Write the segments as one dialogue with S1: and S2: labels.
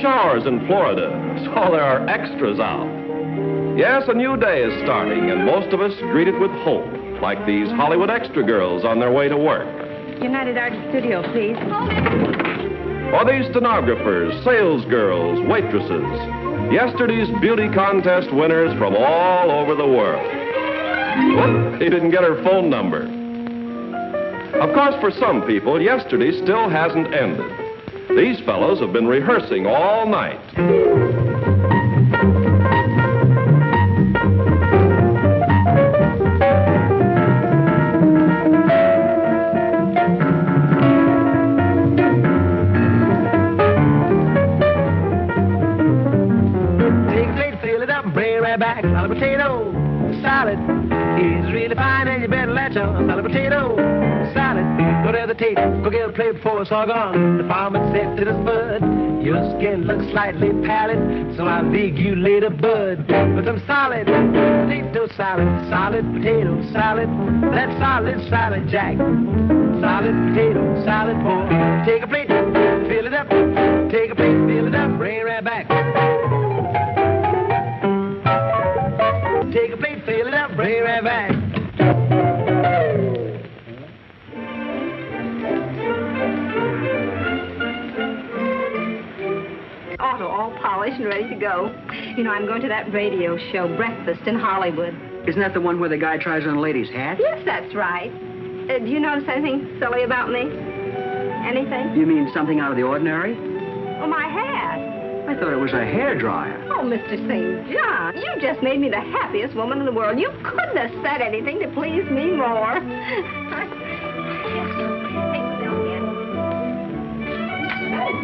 S1: showers in Florida, so there are extras out. Yes, a new day is starting, and most of us greet it with hope, like these Hollywood extra girls on their way to work.
S2: United Arts Studio, please.
S1: Or these stenographers, sales girls, waitresses. Yesterday's beauty contest winners from all over the world. Whoop, he didn't get her phone number. Of course, for some people, yesterday still hasn't ended. These fellows have been rehearsing all night.
S3: Take a plate, fill it up, and bring it right back. Salad potato salad is really fine, and you better latch on. Salad potato salad, don't hesitate. Go get a plate before it's all gone. The farmer said to this bud, your skin looks slightly pallid, so I'll leave you later, bud. With some solid potato salad, solid potato salad, that's solid salad, Jack. Solid potato salad, boy. Take a plate, fill it up. Take a plate, fill it up, bring it right back. Take a plate, fill it up, bring it right back.
S2: Auto all polished and ready to go. You know, I'm going to that radio show, Breakfast in Hollywood.
S4: Isn't that the one where the guy tries on a lady's hat?
S2: Yes, that's right. Do you notice anything silly about me? Anything?
S4: You mean something out of the ordinary?
S2: Oh, my hat.
S4: I thought it was a hairdryer.
S2: Oh, Mr. St. John, you just made me the happiest woman in the world. You couldn't have said anything to please me more.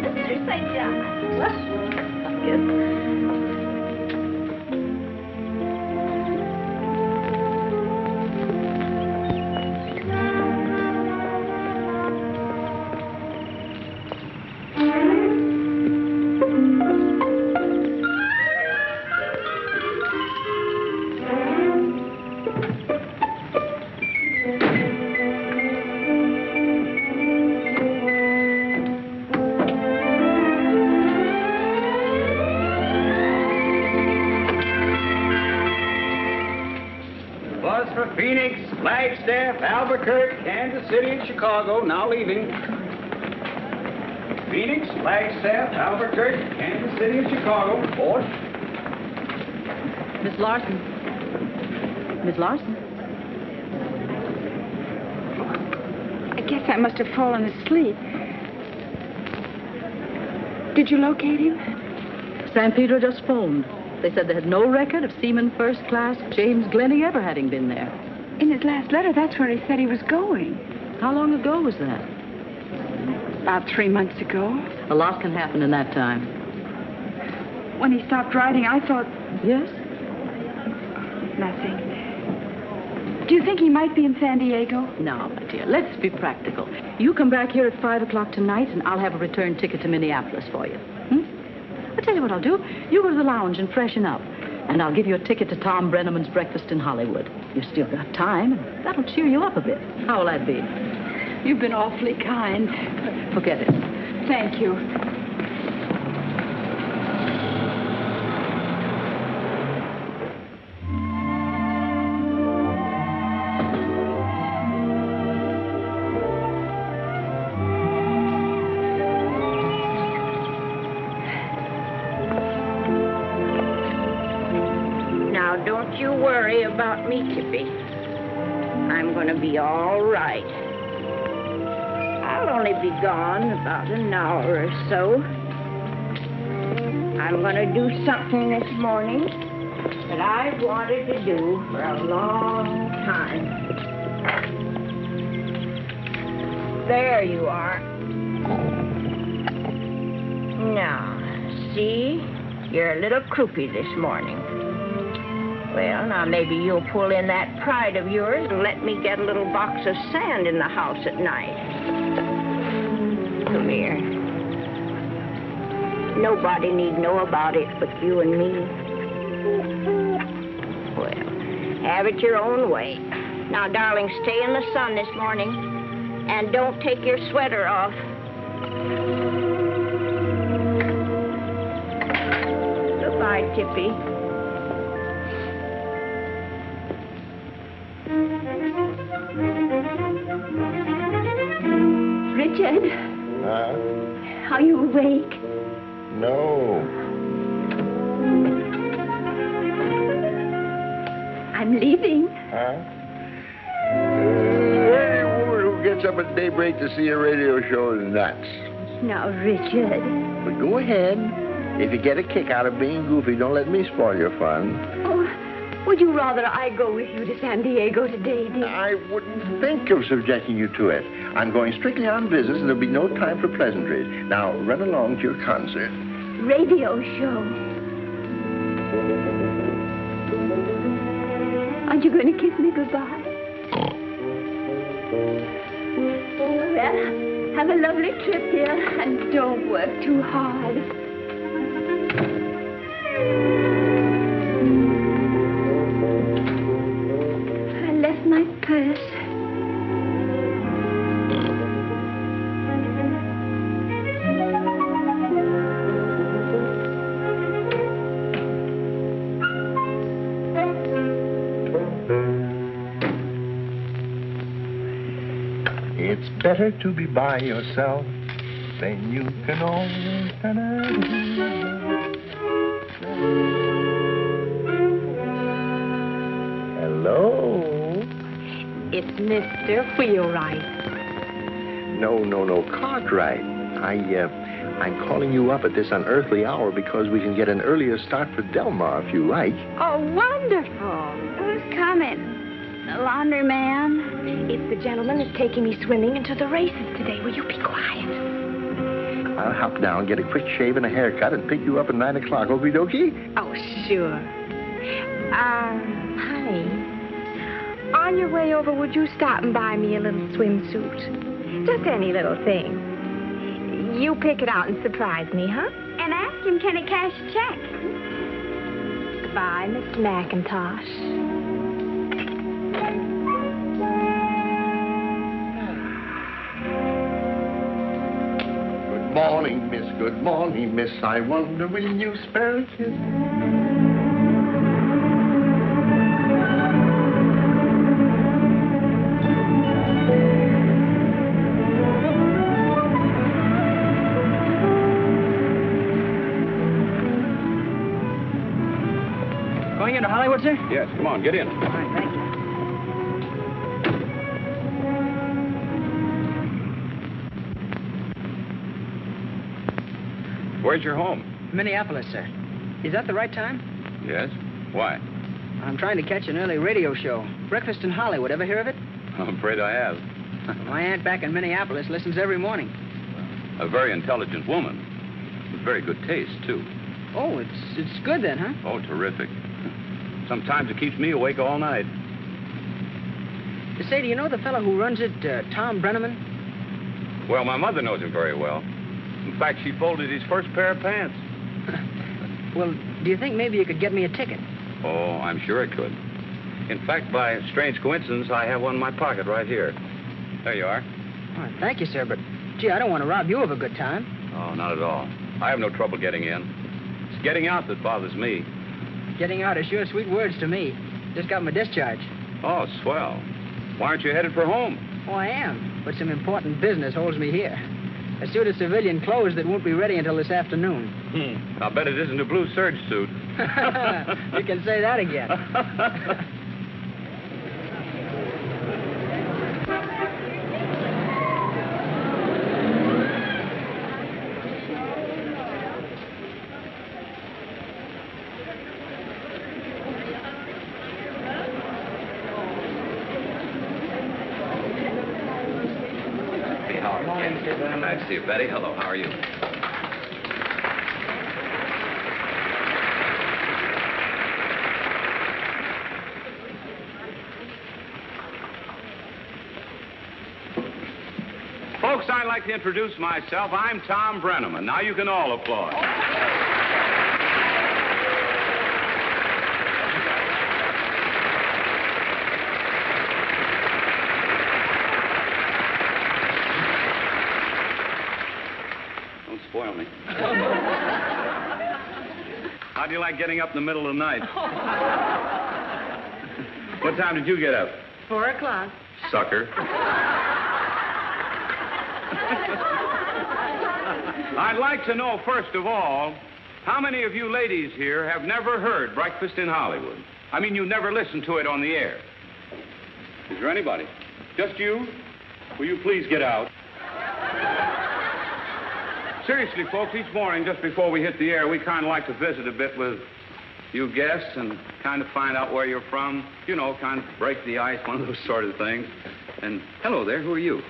S2: Mr. St. John. Yes.
S5: Phoenix, Flagstaff, Albuquerque, Kansas City, and Chicago, now leaving. Phoenix, Flagstaff, Albuquerque, Kansas City, and Chicago. Board.
S6: Miss Larson. Miss Larson?
S2: I guess I must have fallen asleep. Did you locate him?
S6: San Pedro just phoned. They said they had no record of Seaman First Class James Glennie ever having been there.
S2: In his last letter, that's where he said he was going.
S6: How long ago was that?
S2: About 3 months ago.
S6: A lot can happen in that time.
S2: When he stopped writing, I thought...
S6: Yes?
S2: Nothing. Do you think he might be in San Diego?
S6: No, my dear, let's be practical. You come back here at 5 o'clock tonight, and I'll have a return ticket to Minneapolis for you. I'll tell you what I'll do. You go to the lounge and freshen up, and I'll give you a ticket to Tom Breneman's Breakfast in Hollywood. You've still got time, and that'll cheer you up a bit. How will that be?
S2: You've been awfully kind.
S6: Forget it.
S2: Thank you.
S7: Don't you worry about me, Kippy. I'm going to be all right. I'll only be gone about an hour or so. I'm going to do something this morning that I've wanted to do for a long time. There you are. Now, see? You're a little croupy this morning. Well, now maybe you'll pull in that pride of yours and let me get a little box of sand in the house at night. Come here. Nobody need know about it but you and me. Well, have it your own way. Now, darling, stay in the sun this morning and don't take your sweater off. night, Tippy.
S2: Richard,
S8: Huh?
S2: are you awake?
S8: No.
S2: I'm leaving.
S8: Huh? Any woman who gets up at daybreak to see a radio show is nuts.
S2: Now, Richard.
S8: But go ahead. If you get a kick out of being goofy, don't let me spoil your fun.
S2: Oh, would you rather I go with you to San Diego today, dear?
S8: I wouldn't think of subjecting you to it. I'm going strictly on business, and there'll be no time for pleasantries. Now, run along to your concert.
S2: Radio show. Aren't you going to kiss me goodbye? Well, have a lovely trip, dear, and don't work too hard. I left my purse.
S8: It's better to be by yourself than you can always. Hello?
S2: It's Mr. Wheelwright.
S8: No, Cartwright. I'm calling you up at this unearthly hour because we can get an earlier start for Delmar if you like.
S2: Oh, wonderful. Who's coming? The laundryman? It's the gentleman that's taking me swimming and to the races today. Will you be quiet?
S8: I'll hop down, get a quick shave and a haircut, and pick you up at 9 o'clock, okie dokie?
S2: Oh, sure. Honey, on your way over, would you stop and buy me a little swimsuit? Just any little thing. You pick it out and surprise me, huh? And ask him, can he cash a check? Goodbye, Miss McIntosh.
S8: Good morning, miss. I wonder, will you spare a kiss?
S5: Going into Hollywood, sir?
S1: Yes, come on, get in.
S5: All right, thank you.
S1: Where's your home?
S5: Minneapolis, sir. Is that the right time?
S1: Yes. Why?
S5: I'm trying to catch an early radio show. Breakfast in Hollywood. Ever hear of it?
S1: I'm afraid I have.
S5: My aunt back in Minneapolis listens every morning.
S1: A very intelligent woman. With very good taste, too.
S5: Oh, it's good then, huh?
S1: Oh, terrific. Sometimes it keeps me awake all night.
S5: Say, do you know the fellow who runs it, Tom Breneman?
S1: Well, my mother knows him very well. In fact, she folded his first pair of pants.
S5: Well, do you think maybe you could get me a ticket?
S1: Oh, I'm sure it could. In fact, by a strange coincidence, I have one in my pocket right here. There you are.
S5: Oh, thank you, sir, but, gee, I don't want to rob you of a good time.
S1: Oh, not at all. I have no trouble getting in. It's getting out that bothers me.
S5: Getting out is sure sweet words to me. Just got my discharge.
S1: Oh, swell. Why aren't you headed for home?
S5: Oh, I am, but some important business holds me here. A suit of civilian clothes that won't be ready until this afternoon.
S1: I'll bet it isn't a blue serge suit.
S5: You can say that again.
S1: Nice to see you, Betty. Hello, how are you? Folks, I'd like to introduce myself. I'm Tom Breneman. Now you can all applaud. Spoil me.
S9: How do you like getting up in the middle of the night? What time did you get up?
S6: 4 o'clock.
S9: Sucker. I'd like to know, first of all, how many of you ladies here have never heard Breakfast in Hollywood? I mean, you never listened to it on the air. Is there anybody? Just you? Will you please get out? Seriously, folks, each morning just before we hit the air, we kind of like to visit a bit with you guests and kind of find out where you're from. You know, kind of break the ice, one of those sort of things. And hello there, who are you?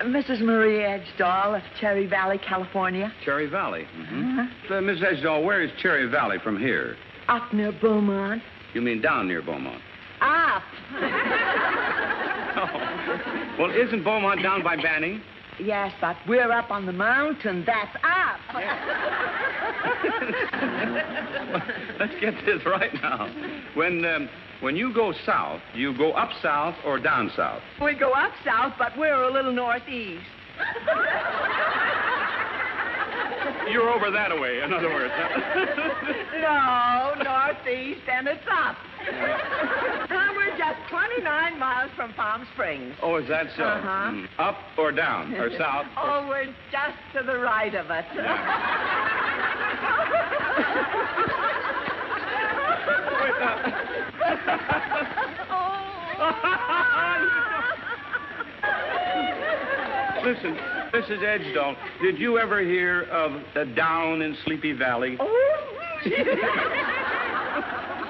S10: Mrs. Marie Edgedahl of Cherry Valley, California.
S9: Cherry Valley. Mm-hmm. Miss Edgedahl, where is Cherry Valley from here?
S10: Up near Beaumont.
S9: You mean down near Beaumont?
S10: Up.
S9: Oh. Well, isn't Beaumont down by Banning?
S10: Yes, but we're up on the mountain. That's up.
S9: Let's get this right now. When you go south, do you go up south or down south?
S10: We go up south, but we're a little northeast.
S9: You're over that way, in other words.
S10: No, northeast, and it's up. And we're just 29 miles from Palm Springs.
S9: Oh, is that so?
S10: Uh-huh.
S9: Up or down, or south?
S10: Oh, we're just to the right of it.
S9: Listen, Mrs. Edgedahl, did you ever hear of a Down in Sleepy Valley?
S10: Oh.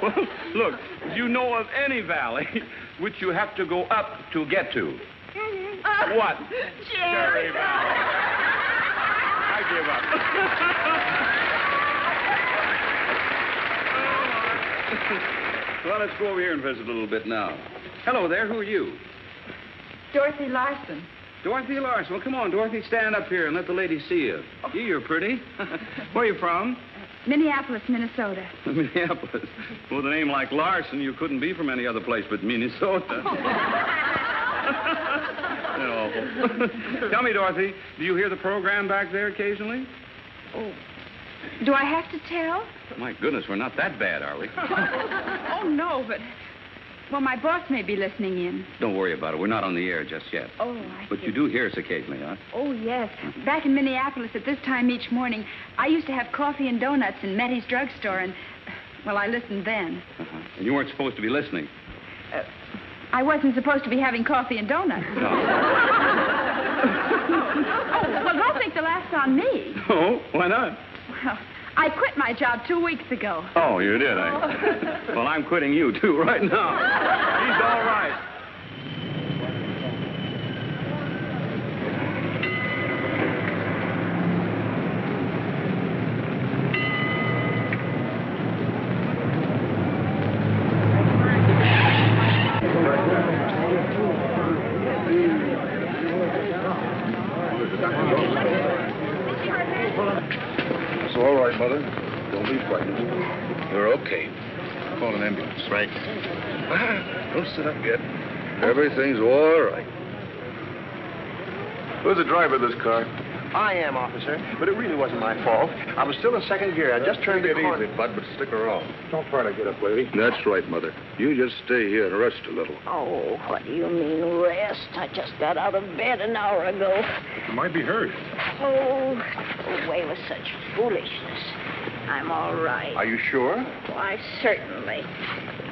S9: Well, look, do you know of any valley which you have to go up to get to? What?
S10: Cherry
S9: Valley. I give up. Well, let's go over here and visit a little bit now. Hello there, who are you?
S6: Dorothy Larson.
S9: Dorothy Larson. Well, come on, Dorothy, stand up here and let the lady see you. Gee, you're pretty. Where are you from?
S2: Minneapolis, Minnesota.
S9: Minneapolis. With a name like Larson, you couldn't be from any other place but Minnesota. No. Tell me, Dorothy, do you hear the program back there occasionally?
S2: Oh. Do I have to tell?
S9: My goodness, we're not that bad, are we?
S2: Oh, no, but... Well, my boss may be listening in.
S9: Don't worry about it. We're not on the air just yet.
S2: Oh, I
S9: But
S2: see.
S9: you do hear us occasionally, huh?
S2: Oh, yes. Back in Minneapolis at this time each morning, I used to have coffee and donuts in Mettie's drugstore, and, well, I listened then.
S9: Uh-huh. And you weren't supposed to be listening.
S2: I wasn't supposed to be having coffee and donuts.
S9: No.
S2: Oh, well, don't think the laugh's on me.
S9: Oh, why not?
S2: Well, I quit my job 2 weeks ago.
S9: Oh, you did, eh? Well, I'm quitting you, too, right now. He's all right.
S8: It's all right, Mother. Don't be frightened. You're okay. Call an ambulance. Right. Don't sit up yet. Everything's all right. Who's the driver of this car?
S11: I am, officer, but it really wasn't my fault. I was still in second gear. I just turned the corner.
S8: Easy, Bud, but stick around.
S11: Don't try to get up, lady.
S8: That's right, Mother. You just stay here and rest a little.
S7: Oh, what do you mean, rest? I just got out of bed an hour ago.
S8: You might be hurt.
S7: Oh, away with such foolishness. I'm all right.
S8: Are you sure?
S7: Why, certainly.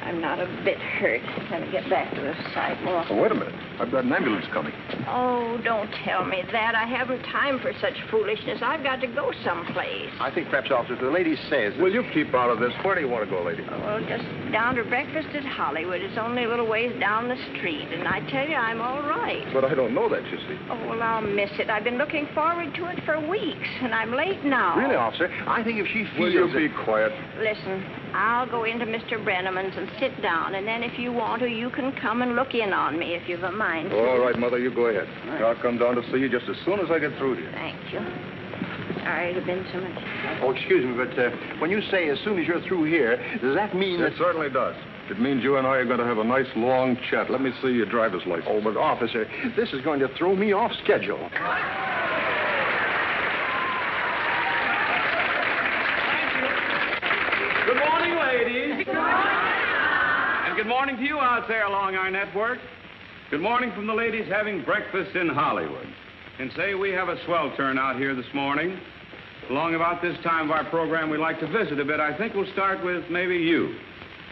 S7: I'm not a bit hurt. Let me get back to the sidewalk.
S8: Oh, wait a minute. I've got an ambulance coming.
S7: Oh, don't tell me that. I haven't time for such foolishness. I've got to go someplace.
S11: I think perhaps, officer, the lady says...
S8: Will you keep out of this? Where do you want to go, lady?
S7: Well, just down to breakfast at Hollywood. It's only a little ways down the street, and I tell you, I'm all right.
S8: But I don't know that, you see.
S7: Oh, well, I'll miss it. I've been looking forward to it for weeks, and I'm late now.
S11: Really, officer? I think if she feels...
S8: Will you be quiet?
S7: Listen, I'll go into Mr. Breneman's and sit down, and then if you want to, you can come and look in on me if you've a mind to.
S8: All right, Mother, you go ahead. I'll come down to see you just as soon as I get through here.
S7: Thank you. Sorry to have been so much.
S11: Oh, excuse me, but when you say as soon as you're through here, does that mean
S8: It certainly does. It means you and I are going to have a nice long chat. Let me see your driver's license.
S11: Oh, but officer, this is going to throw me off schedule.
S9: Thank you. good morning to you out there along our network. Good morning from the ladies having breakfast in Hollywood. And say we have a swell turnout here this morning. Along about this time of our program, we like to visit a bit. I think we'll start with maybe you.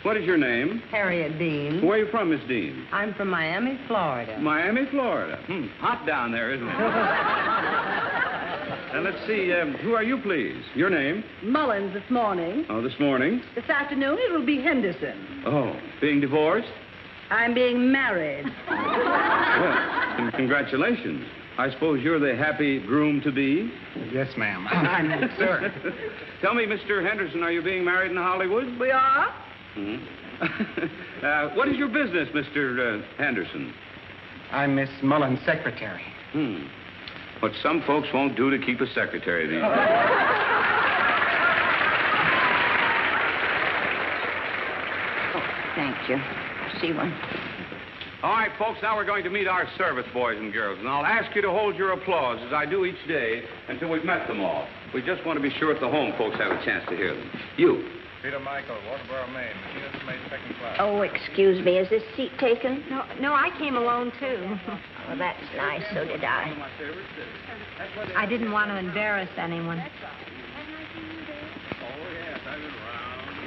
S9: What is your name?
S10: Harriet Dean.
S9: Where are you from, Miss Dean?
S10: I'm from Miami, Florida.
S9: Miami, Florida. Hot down there, isn't it? And let's see, who are you, please? Your name?
S6: Mullins this morning.
S9: Oh, this morning?
S6: This afternoon, it will be Henderson.
S9: Oh, being divorced?
S6: I'm being married.
S9: Well, congratulations. I suppose you're the happy groom-to-be?
S11: Yes, ma'am.
S9: I'm sir. Tell me, Mr. Henderson, are you being married in Hollywood?
S6: We are?
S9: What is your business, Mr. Henderson?
S5: I'm Miss Mullins' secretary.
S9: What some folks won't do to keep a secretary these days.
S7: Oh, thank you. See one.
S9: All right, folks, now we're going to meet our service boys and girls, and I'll ask you to hold your applause, as I do each day, until we've met them all. We just want to be sure that the home folks have a chance to hear them. You.
S8: Peter Michael, Waterboro, Maine. Machinist made second class.
S7: Oh, excuse me. Is this seat taken?
S2: No, I came alone, too.
S7: Oh, that's nice. So did I.
S2: I didn't want to embarrass anyone.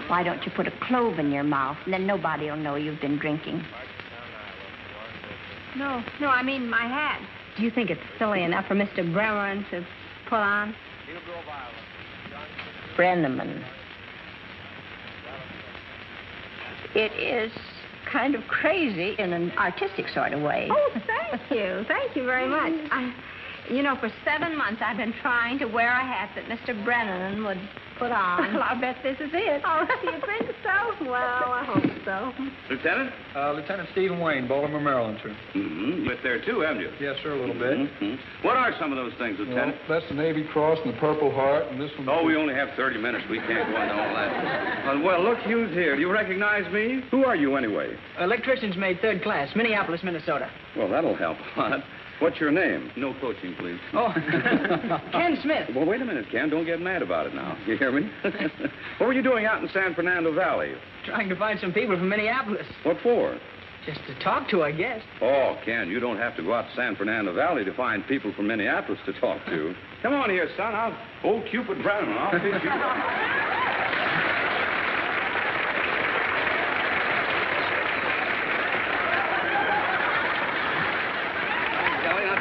S7: Why don't you put a clove in your mouth, and then nobody will know you've been drinking.
S2: No, I mean my hat. Do you think it's silly enough for Mr. Breneman to put on?
S7: Breneman. It is kind of crazy in an artistic sort of way.
S2: Oh, thank you. Thank you very much. For 7 months I've been trying to wear a hat that Mr. Breneman would put on. Well, I'll bet this is it. Oh, do you think so? Well, I hope so.
S9: Lieutenant?
S11: Lieutenant Stephen Wayne, Baltimore, Maryland, sir.
S9: You went there, too, haven't you?
S11: Yes, sir, a little bit.
S9: What are some of those things, Lieutenant?
S11: Well, that's the Navy Cross and the Purple Heart, and this one...
S9: Oh, we only have 30 minutes. We can't go into all that. Well, look who's here. Do you recognize me? Who are you, anyway?
S5: Electrician's made third class, Minneapolis, Minnesota.
S9: Well, that'll help a lot. What's your name? No coaching, please.
S5: Oh, Ken Smith.
S9: Well, wait a minute, Ken. Don't get mad about it now. You hear me? What were you doing out in San Fernando Valley?
S5: Trying to find some people from Minneapolis.
S9: What for?
S5: Just to talk to, I guess.
S9: Oh, Ken, you don't have to go out to San Fernando Valley to find people from Minneapolis to talk to. Come on here, son. Old Cupid Breneman. I'll teach you.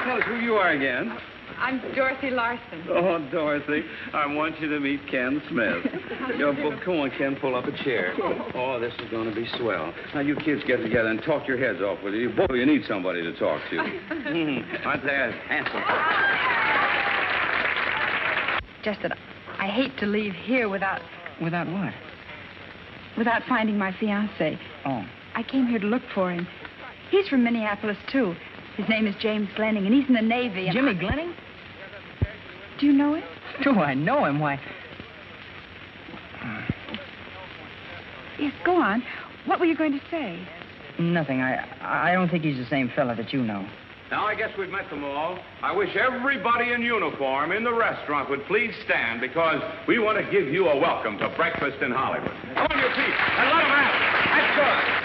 S9: Tell us who you are again.
S2: I'm Dorothy Larson.
S9: Oh, Dorothy, I want you to meet Ken Smith. Come on, Ken, pull up a chair. Oh, this is going to be swell. Now, you kids get together and talk your heads off with you. Boy, you need somebody to talk to. Aren't they handsome?
S12: Just that I hate to leave here without...
S5: Without what?
S12: Without finding my fiancé.
S5: Oh.
S12: I came here to look for him. He's from Minneapolis, too. His name is James Glenning, and he's in the Navy. And
S5: Jimmy Glenning?
S12: Do you know him?
S5: Do I know him? Why...
S12: Yes, go on. What were you going to say?
S5: Nothing. I don't think he's the same fella that you know.
S9: Now, I guess we've met them all. I wish everybody in uniform in the restaurant would please stand, because we want to give you a welcome to breakfast in Hollywood. Come on your feet and let them have it. That's good.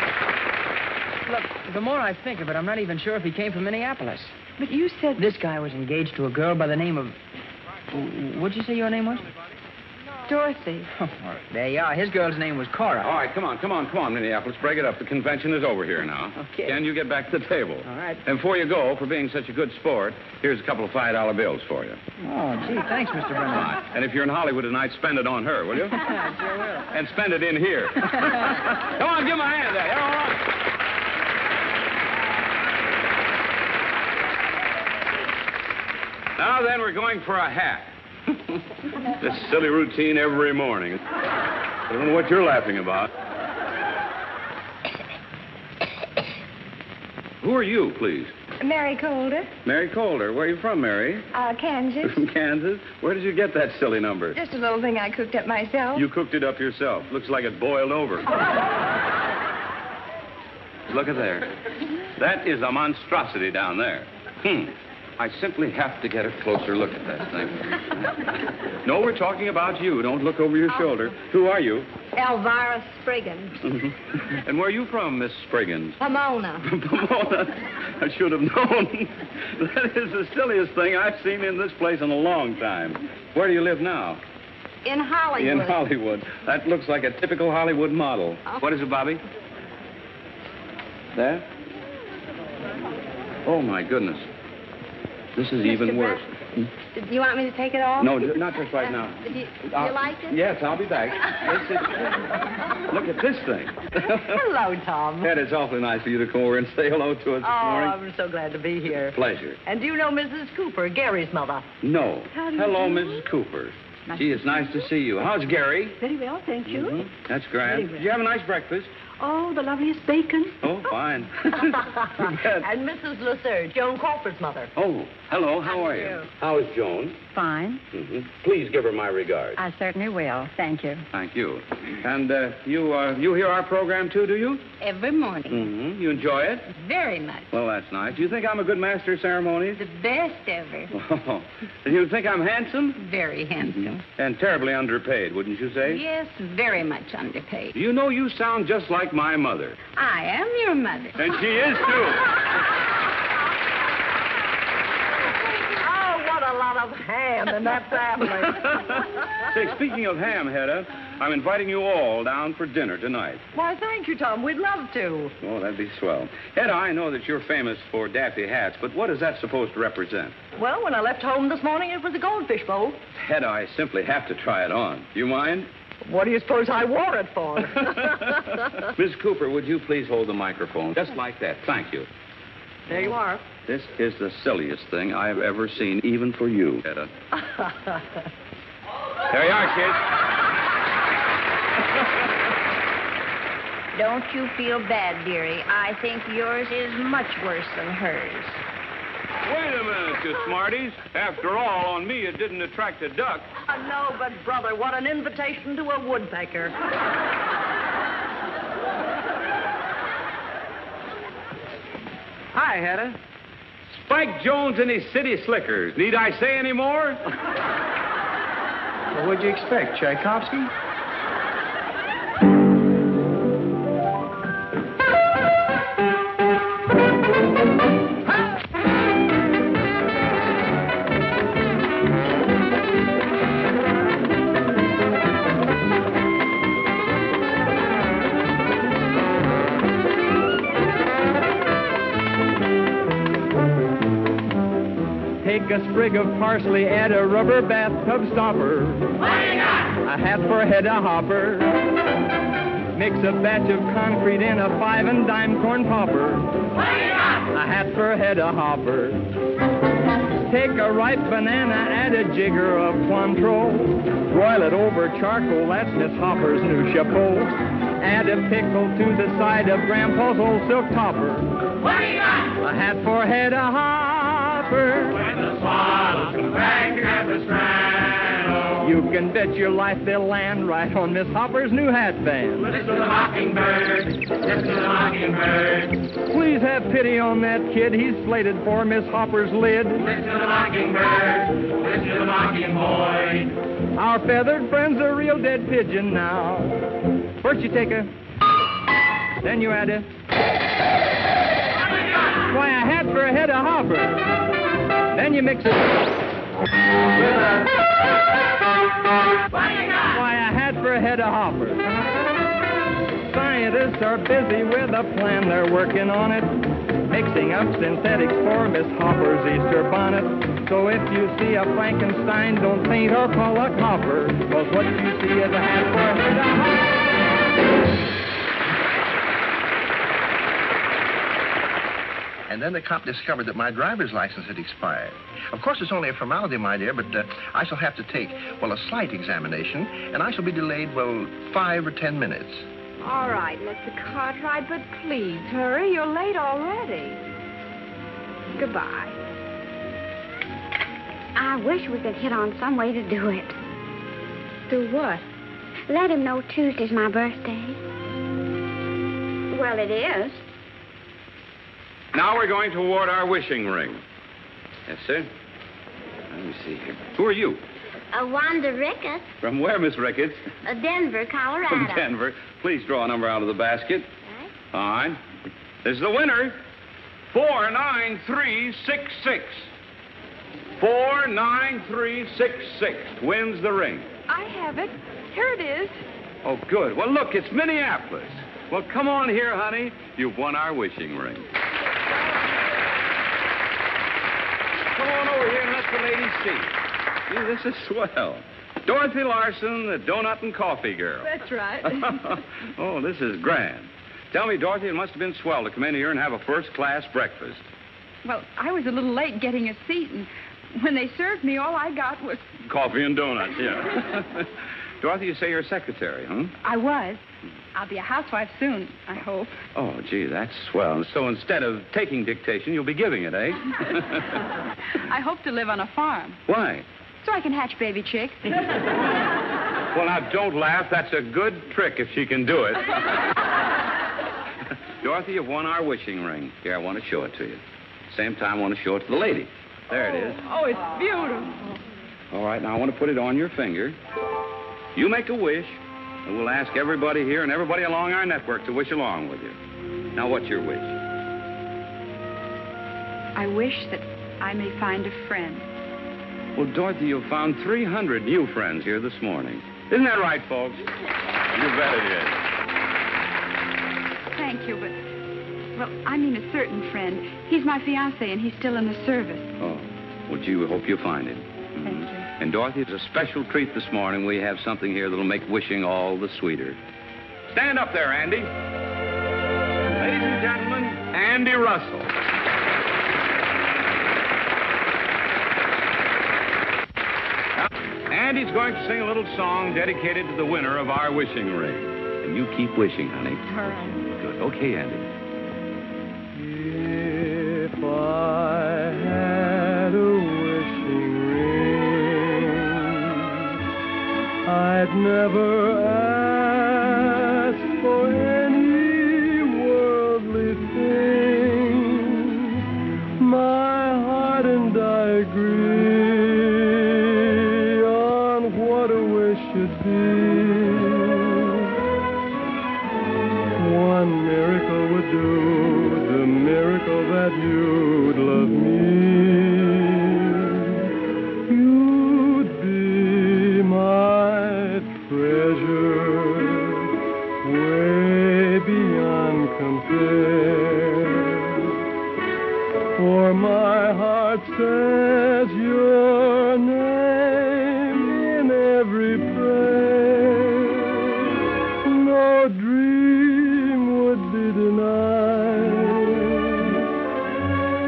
S5: Look, the more I think of it, I'm not even sure if he came from Minneapolis.
S12: But you said...
S5: This guy was engaged to a girl by the name of... What'd you say your name was?
S12: Dorothy.
S5: Oh, there you are. His girl's name was Cora.
S9: All right, come on, Minneapolis. Break it up. The convention is over here now.
S5: Okay.
S9: Ken, you get back to the table.
S5: All right.
S9: And before you go, for being such a good sport, here's a couple of $5 bills for you.
S5: Oh, gee, thanks, Mr. Breneman.
S9: And if you're in Hollywood tonight, spend it on her, will you?
S5: I sure will.
S9: And spend it in here. Come on, give him a hand there. All right. Now then, we're going for a hat. This silly routine every morning. I don't know what you're laughing about. Who are you, please?
S2: Mary Colder.
S9: Mary Colder. Where are you from, Mary?
S2: Kansas.
S9: From Kansas? Where did you get that silly number?
S2: Just a little thing I cooked up myself.
S9: You cooked it up yourself. Looks like it boiled over. Look at there. That is a monstrosity down there. I simply have to get a closer look at that thing. No, we're talking about you. Don't look over your shoulder. Who are you?
S13: Elvira Spriggans.
S9: And where are you from, Miss Spriggans?
S13: Pomona.
S9: Pomona. I should have known. That is the silliest thing I've seen in this place in a long time. Where do you live now?
S13: In Hollywood.
S9: In Hollywood. That looks like a typical Hollywood model.
S13: Oh.
S9: What is it, Bobby? That? Oh, my goodness. This is even worse.
S13: Do you want me to take it off?
S9: No, not just right now.
S13: Do you like it?
S9: Yes, I'll be back. Look at this thing.
S10: Hello, Tom.
S9: Ed, it's awfully nice of you to come over and say hello to us this morning.
S10: I'm so glad to be here.
S9: Pleasure.
S10: And do you know Mrs. Cooper, Gary's mother?
S9: No.
S10: How do you
S9: Hello,
S10: do?
S9: Mrs. Cooper. Gee, it's nice to see you. How's Gary?
S10: Very well, thank you.
S9: Mm-hmm. That's grand.
S10: Very well.
S9: Did you have a nice breakfast?
S6: Oh, the loveliest bacon.
S9: Oh, fine.
S10: And Mrs. Lasser, Joan Crawford's mother.
S9: Oh, hello. How are you? How's Joan?
S14: Fine.
S9: Mm-hmm. Please give her my regards.
S14: I certainly will. Thank you.
S9: Thank you. And you hear our program, too, do you?
S14: Every morning.
S9: Mm-hmm. You enjoy it?
S14: Very much.
S9: Well, that's nice. Do you think I'm a good master of ceremonies?
S14: The best ever.
S9: Oh. Do you think I'm handsome?
S14: Very handsome.
S9: And terribly underpaid, wouldn't you say?
S14: Yes, very much underpaid.
S9: You know, you sound just like my mother.
S14: I am your mother.
S9: And she is, too.
S10: Oh, what a lot of ham in that family.
S9: Say, speaking of ham, Hedda, I'm inviting you all down for dinner tonight.
S10: Why, thank you, Tom. We'd love to.
S9: Oh, that'd be swell. Hedda, I know that you're famous for daffy hats, but what is that supposed to represent?
S10: Well, when I left home this morning, it was a goldfish bowl.
S9: Hedda, I simply have to try it on. Do you mind?
S10: What do you suppose I wore it for?
S9: Miss Cooper, would you please hold the microphone? Just like that. Thank you.
S10: There you are.
S9: This is the silliest thing I've ever seen, even for you, Hedda. There you are, kids.
S7: Don't you feel bad, dearie. I think yours is much worse than hers.
S9: Wait a minute, you smarties. After all, on me it didn't attract a duck.
S10: No, but, brother, what an invitation to a woodpecker.
S9: Hi, Hedda. Spike Jones and his city slickers. Need I say any more?
S11: Well, what'd you expect, Tchaikovsky?
S3: Take a sprig of parsley, add a rubber bathtub stopper.
S15: What do you got?
S3: A hat for a head of hopper. Mix a batch of concrete in a 5 and dime corn popper.
S15: What do you got?
S3: A hat for a head of hopper. Take a ripe banana, add a jigger of Cointreau. Broil it over charcoal, that's Miss Hopper's new chapeau. Add a pickle to the side of Grandpa's old silk topper.
S15: What do you got?
S3: A hat for a head of hopper.
S15: When the swallows come back at the strand.
S3: You can bet your life they'll land right on Miss Hopper's new hat band.
S15: Listen to the mockingbird. Listen to the mockingbird.
S3: Please have pity on that kid. He's slated for Miss Hopper's lid.
S15: Listen to the mockingbird. Listen to the mocking boy.
S3: Our feathered friend's a real dead pigeon now. First you take a, then you add a. Why, a hat for a head of hopper. Then you mix it with a. Why, a hat for a head of hopper. Scientists are busy with a plan. They're working on it. Mixing up synthetics for Miss Hopper's Easter bonnet. So if you see a Frankenstein, don't faint or call a copper. 'Cause what you see is a hat for a head of hopper.
S11: And then the cop discovered that my driver's license had expired. Of course, it's only a formality, my dear, but I shall have to take, well, a slight examination, and I shall be delayed, well, 5 or 10 minutes.
S2: All right, Mr. Cartwright, but please hurry. You're late already. Goodbye.
S13: I wish we could hit on some way to do it.
S2: Do what?
S13: Let him know Tuesday's my birthday.
S2: Well, it is.
S9: Now we're going toward our wishing ring. Yes, sir. Let me see here. Who are you?
S13: Wanda Ricketts,
S9: From where, Miss Ricketts?
S13: Denver, Colorado.
S9: From Denver. Please draw a number out of the basket.
S13: Right.
S9: All right. This is the winner. 49366. 49366 wins the ring.
S12: I have it. Here it is.
S9: Oh, good. Well, look, it's Minneapolis. Well, come on here, honey. You've won our wishing ring. Come on over here and let the ladies see. Gee, this is swell. Dorothy Larson, the donut and coffee girl.
S12: That's right.
S9: Oh, this is grand. Tell me, Dorothy, it must have been swell to come in here and have a first-class breakfast.
S12: Well, I was a little late getting a seat, and when they served me, all I got was...
S9: Coffee and donuts, yeah. Dorothy, you say you're a secretary, huh?
S12: I was. I'll be a housewife soon, I hope.
S9: Oh, gee, that's swell. So instead of taking dictation, you'll be giving it, eh?
S12: I hope to live on a farm.
S9: Why?
S12: So I can hatch baby chicks.
S9: Well, now, don't laugh. That's a good trick if she can do it. Dorothy, you've won our wishing ring. Here, I want to show it to you. Same time, I want to show it to the lady. There it is.
S12: Oh, it's beautiful.
S9: All right, now I want to put it on your finger. You make a wish, and we'll ask everybody here and everybody along our network to wish along with you. Now, what's your wish?
S12: I wish that I may find a friend.
S9: Well, Dorothy, you've found 300 new friends here this morning. Isn't that right, folks? You bet it is.
S12: Thank you, but... Well, I mean a certain friend. He's my fiancé, and he's still in the service.
S9: Oh, well, gee, we hope you find him.
S12: Thank you.
S9: And, Dorothy, it's a special treat this morning. We have something here that'll make wishing all the sweeter. Stand up there, Andy. Ladies and gentlemen, Andy Russell. Now, Andy's going to sing a little song dedicated to the winner of our wishing ring. And you keep wishing, honey.
S12: All right.
S9: Good. Okay, Andy.
S3: If I had a wishing ring, I'd never ask for any worldly thing. My heart and I agree on what a wish should be. One miracle would do, the miracle that you'd love me. You'd be my treasure, way beyond compare. For my heart says your name in every prayer. No dream would be denied,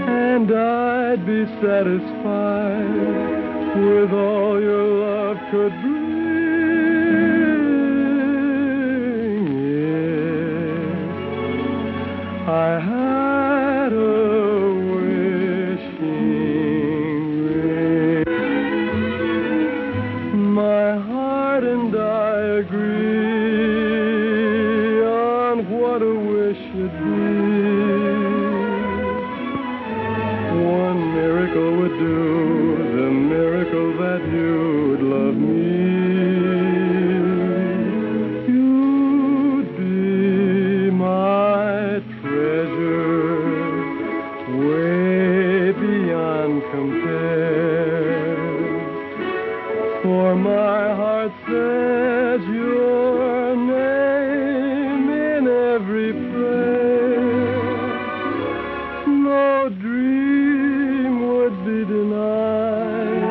S3: and I'd be satisfied with all your love could bring. If I had a wishing ring, my heart and I agree on what a wish should be. One miracle would do, the miracle that you'd love me. You'd be my treasure, way beyond compare. For my heart says your name in every prayer. No dream would be denied,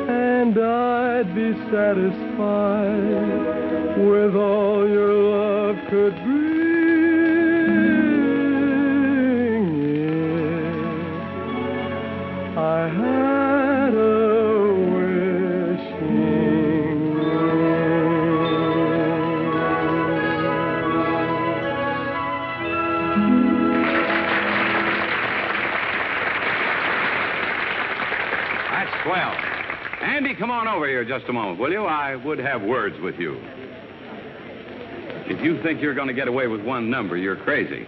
S3: and I'd be satisfied with all your love could bring. If I had a wishing
S9: That's swell. Andy, come on over here just a moment, will you? I would have words with you. If you think you're going to get away with one number, you're crazy.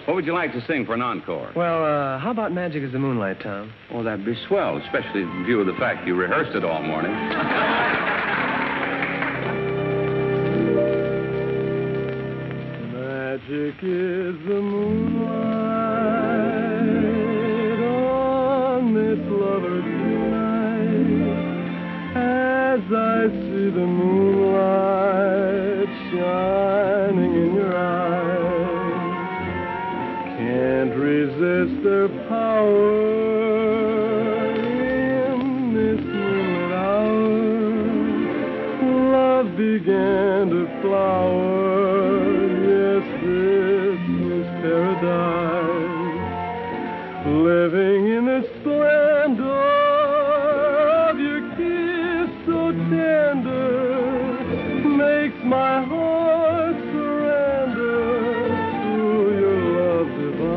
S9: What would you like to sing for an encore?
S16: Well, how about Magic is the Moonlight, Tom?
S9: Oh, that'd be swell, especially in view of the fact you rehearsed it all morning.
S17: Magic is the moonlight on this lover's night. As I see the moonlight shining in your eyes, can't resist their power in this moonlit hour. Love began to flower. Yes, this is paradise. Living in the splendor of your kiss so tender makes my heart surrender to your love divine.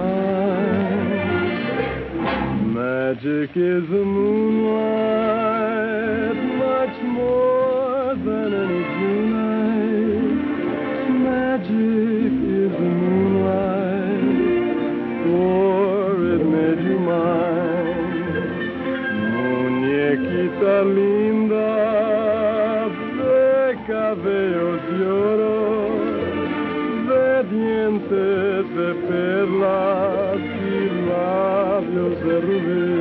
S17: Magic is the moonlight, much more than any June night. Magic is the moonlight, for it made you mine. Muñequita linda, de cabellos de oro, de dientes de perlas y labios de rubí.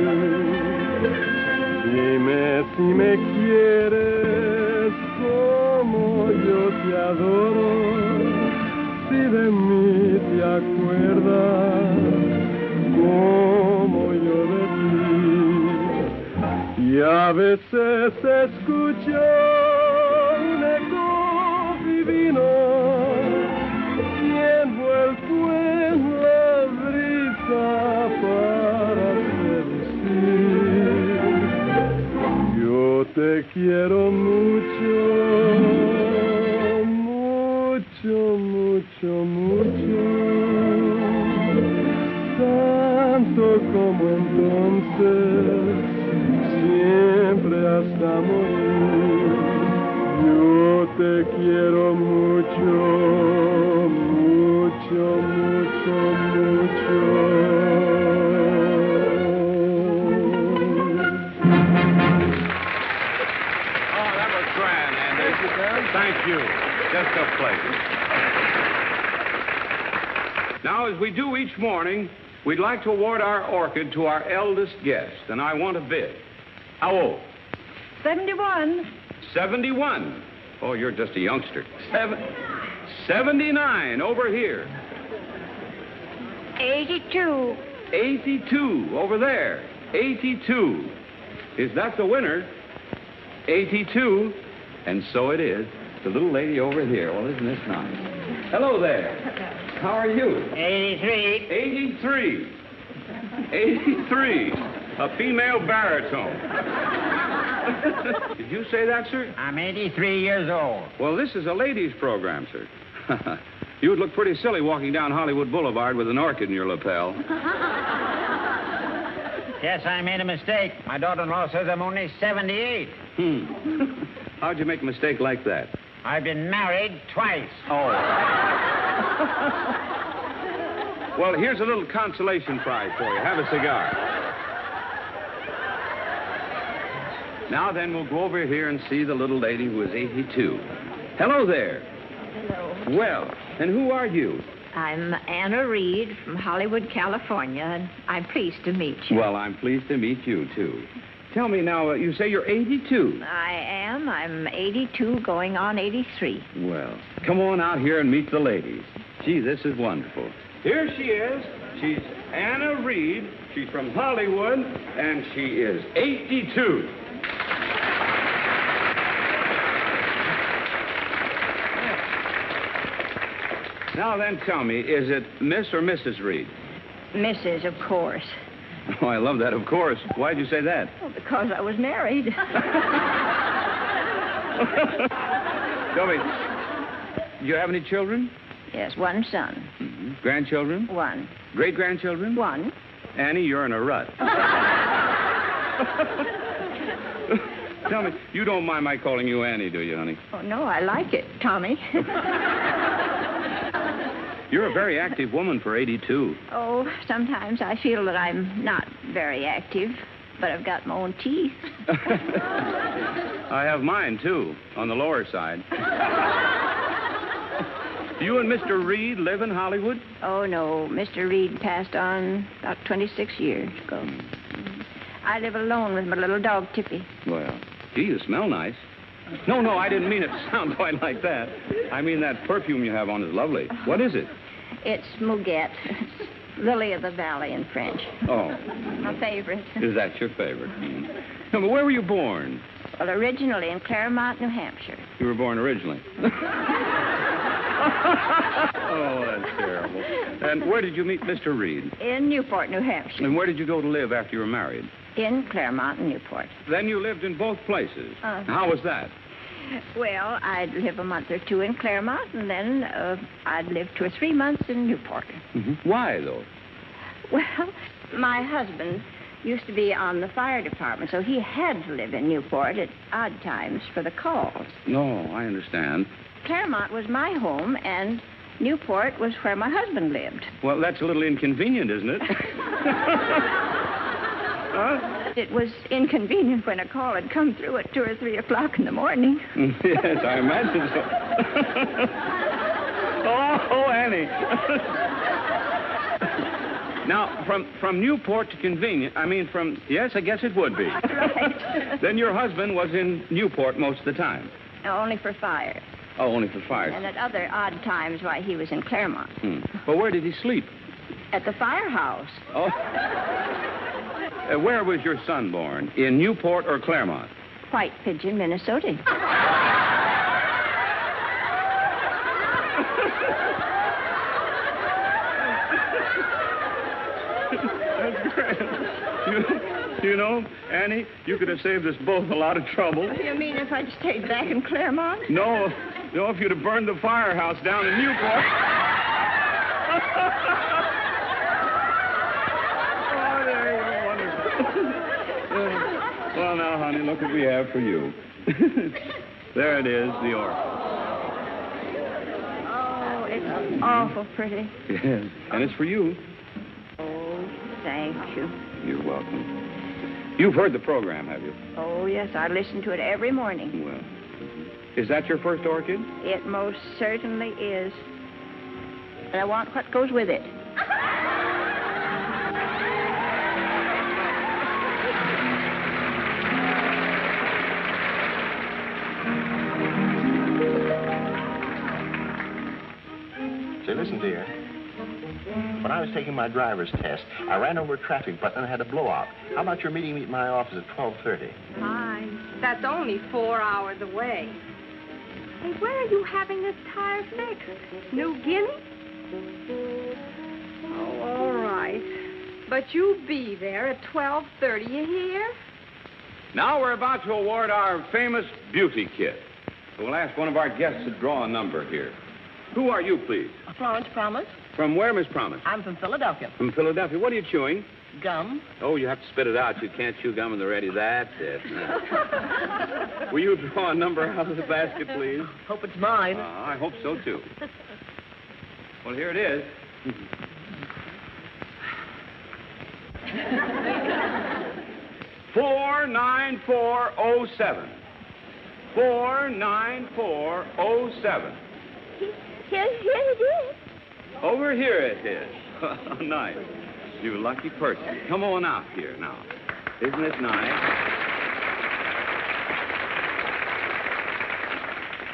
S17: Dime si me quieres como yo te adoro, si de mí te acuerdas como yo de ti. Y a veces escucho un eco divino y envuelto en la brisa para seducir. Yo te quiero mucho, mucho, mucho, mucho, tanto como entonces, siempre hasta morir. Yo te quiero mucho, mucho, mucho, mucho.
S9: Thank you. Just a pleasure. Now, as we do each morning, we'd like to award our orchid to our eldest guest, and I want a bid. How old?
S12: 71.
S9: 71. Oh, you're just a youngster. 79 over here.
S2: 82.
S9: 82 over there. 82. Is that the winner? 82. And so it is. The little lady over here. Well, isn't this nice? Hello there. How are you?
S10: 83.
S9: 83. 83. A female baritone. Did you say that, sir?
S10: I'm 83 years old.
S9: Well, this is a ladies' program, sir. You would look pretty silly walking down Hollywood Boulevard with an orchid in your lapel.
S10: Guess I made a mistake. My daughter-in-law says I'm only 78.
S9: How'd you make a mistake like that?
S10: I've been married twice.
S9: Oh. Well, here's a little consolation prize for you. Have a cigar. Now then, we'll go over here and see the little lady who is 82. Hello there.
S7: Hello.
S9: Well, and who are you?
S7: I'm Anna Reed from Hollywood, California, and I'm pleased to meet you.
S9: Well, I'm pleased to meet you, too. Tell me now, you say you're 82.
S7: I am. I'm 82, going on 83.
S9: Well, come on out here and meet the ladies. Gee, this is wonderful. Here she is. She's Anna Reed. She's from Hollywood, and she is 82. Now then, tell me, is it Miss or Mrs. Reed?
S7: Mrs., of course.
S9: Oh, I love that, of course. Why'd you say that?
S7: Well, because I was married.
S9: Tell me, do you have any children?
S7: Yes, one son.
S9: Mm-hmm. Grandchildren?
S7: One.
S9: Great-grandchildren?
S7: One.
S9: Annie, you're in a rut. Tell me, you don't mind my calling you Annie, do you, honey?
S7: Oh, no, I like it, Tommy.
S9: You're a very active woman for 82.
S7: Oh, sometimes I feel that I'm not very active, but I've got my own teeth.
S9: I have mine, too, on the lower side. Do you and Mr. Reed live in Hollywood?
S7: Oh, no. Mr. Reed passed on about 26 years ago. I live alone with my little dog, Tippy.
S9: Well, gee, you smell nice. No, I didn't mean it to sound quite like that. I mean that perfume you have on is lovely. What is it?
S7: It's Muguet. Lily of the Valley in French.
S9: Oh.
S7: My favorite.
S9: Is that your favorite? No, but where were you born?
S7: Well, originally in Claremont, New Hampshire.
S9: You were born originally. Oh, that's terrible. And where did you meet Mr. Reed?
S7: In Newport, New Hampshire.
S9: And where did you go to live after you were married?
S7: In Claremont and Newport.
S9: Then you lived in both places. How was that?
S7: Well, I'd live a month or two in Claremont, and then I'd live 2 or 3 months in Newport.
S9: Mm-hmm. Why, though?
S7: Well, my husband used to be on the fire department, so he had to live in Newport at odd times for the calls.
S9: No, I understand.
S7: Claremont was my home, and Newport was where my husband lived.
S9: Well, that's a little inconvenient, isn't it? Huh?
S7: It was inconvenient when a call had come through at 2 or 3 o'clock in the morning.
S9: Yes, I imagine so. Oh, Annie. Now, from Newport to convenient, yes, I guess it would be.
S7: Right.
S9: Then your husband was in Newport most of the time.
S7: Only for fire.
S9: Oh, only for fires.
S7: And at other odd times, why, he was in Claremont.
S9: Well, where did he sleep?
S7: At the firehouse.
S9: Oh. Where was your son born? In Newport or Claremont?
S7: White Pigeon, Minnesota.
S9: That's great. You know, Annie, you could have saved us both a lot of trouble.
S7: You mean if I'd stayed back in Claremont?
S9: No, if you'd have burned the firehouse down in Newport. Oh, there you go. Wonderful. Well, now, honey, look what we have for you. There it is, the orc.
S7: Oh, it's awful pretty.
S9: Yes, and it's for you.
S7: Oh, thank you.
S9: You're welcome. You've heard the program, have you?
S7: Oh, yes, I listen to it every morning.
S9: Well, is that your first orchid?
S7: It most certainly is. And I want what goes with it.
S11: Say, listen, dear. When I was taking my driver's test, I ran over a traffic button and had a blowout. How about your meeting me at my office at 12:30?
S2: Fine. That's only 4 hours away. Hey, where are you having this tire fixed? New Guinea? Oh, all right. But you be there at 12:30, you hear?
S9: Now we're about to award our famous beauty kit. We'll ask one of our guests to draw a number here. Who are you, please?
S18: Florence Promise.
S9: From where, Miss Promise?
S18: I'm from Philadelphia.
S9: From Philadelphia. What are you chewing?
S18: Gum.
S9: Oh, you have to spit it out. You can't chew gum in the ready. That's it. Will you draw a number out of the basket, please?
S18: Hope it's mine.
S9: I hope so, too. Well, here it is. 49407. 49407.
S7: Here it is.
S9: Over here it is. Nice. You lucky person. Come on out here now. Isn't this nice?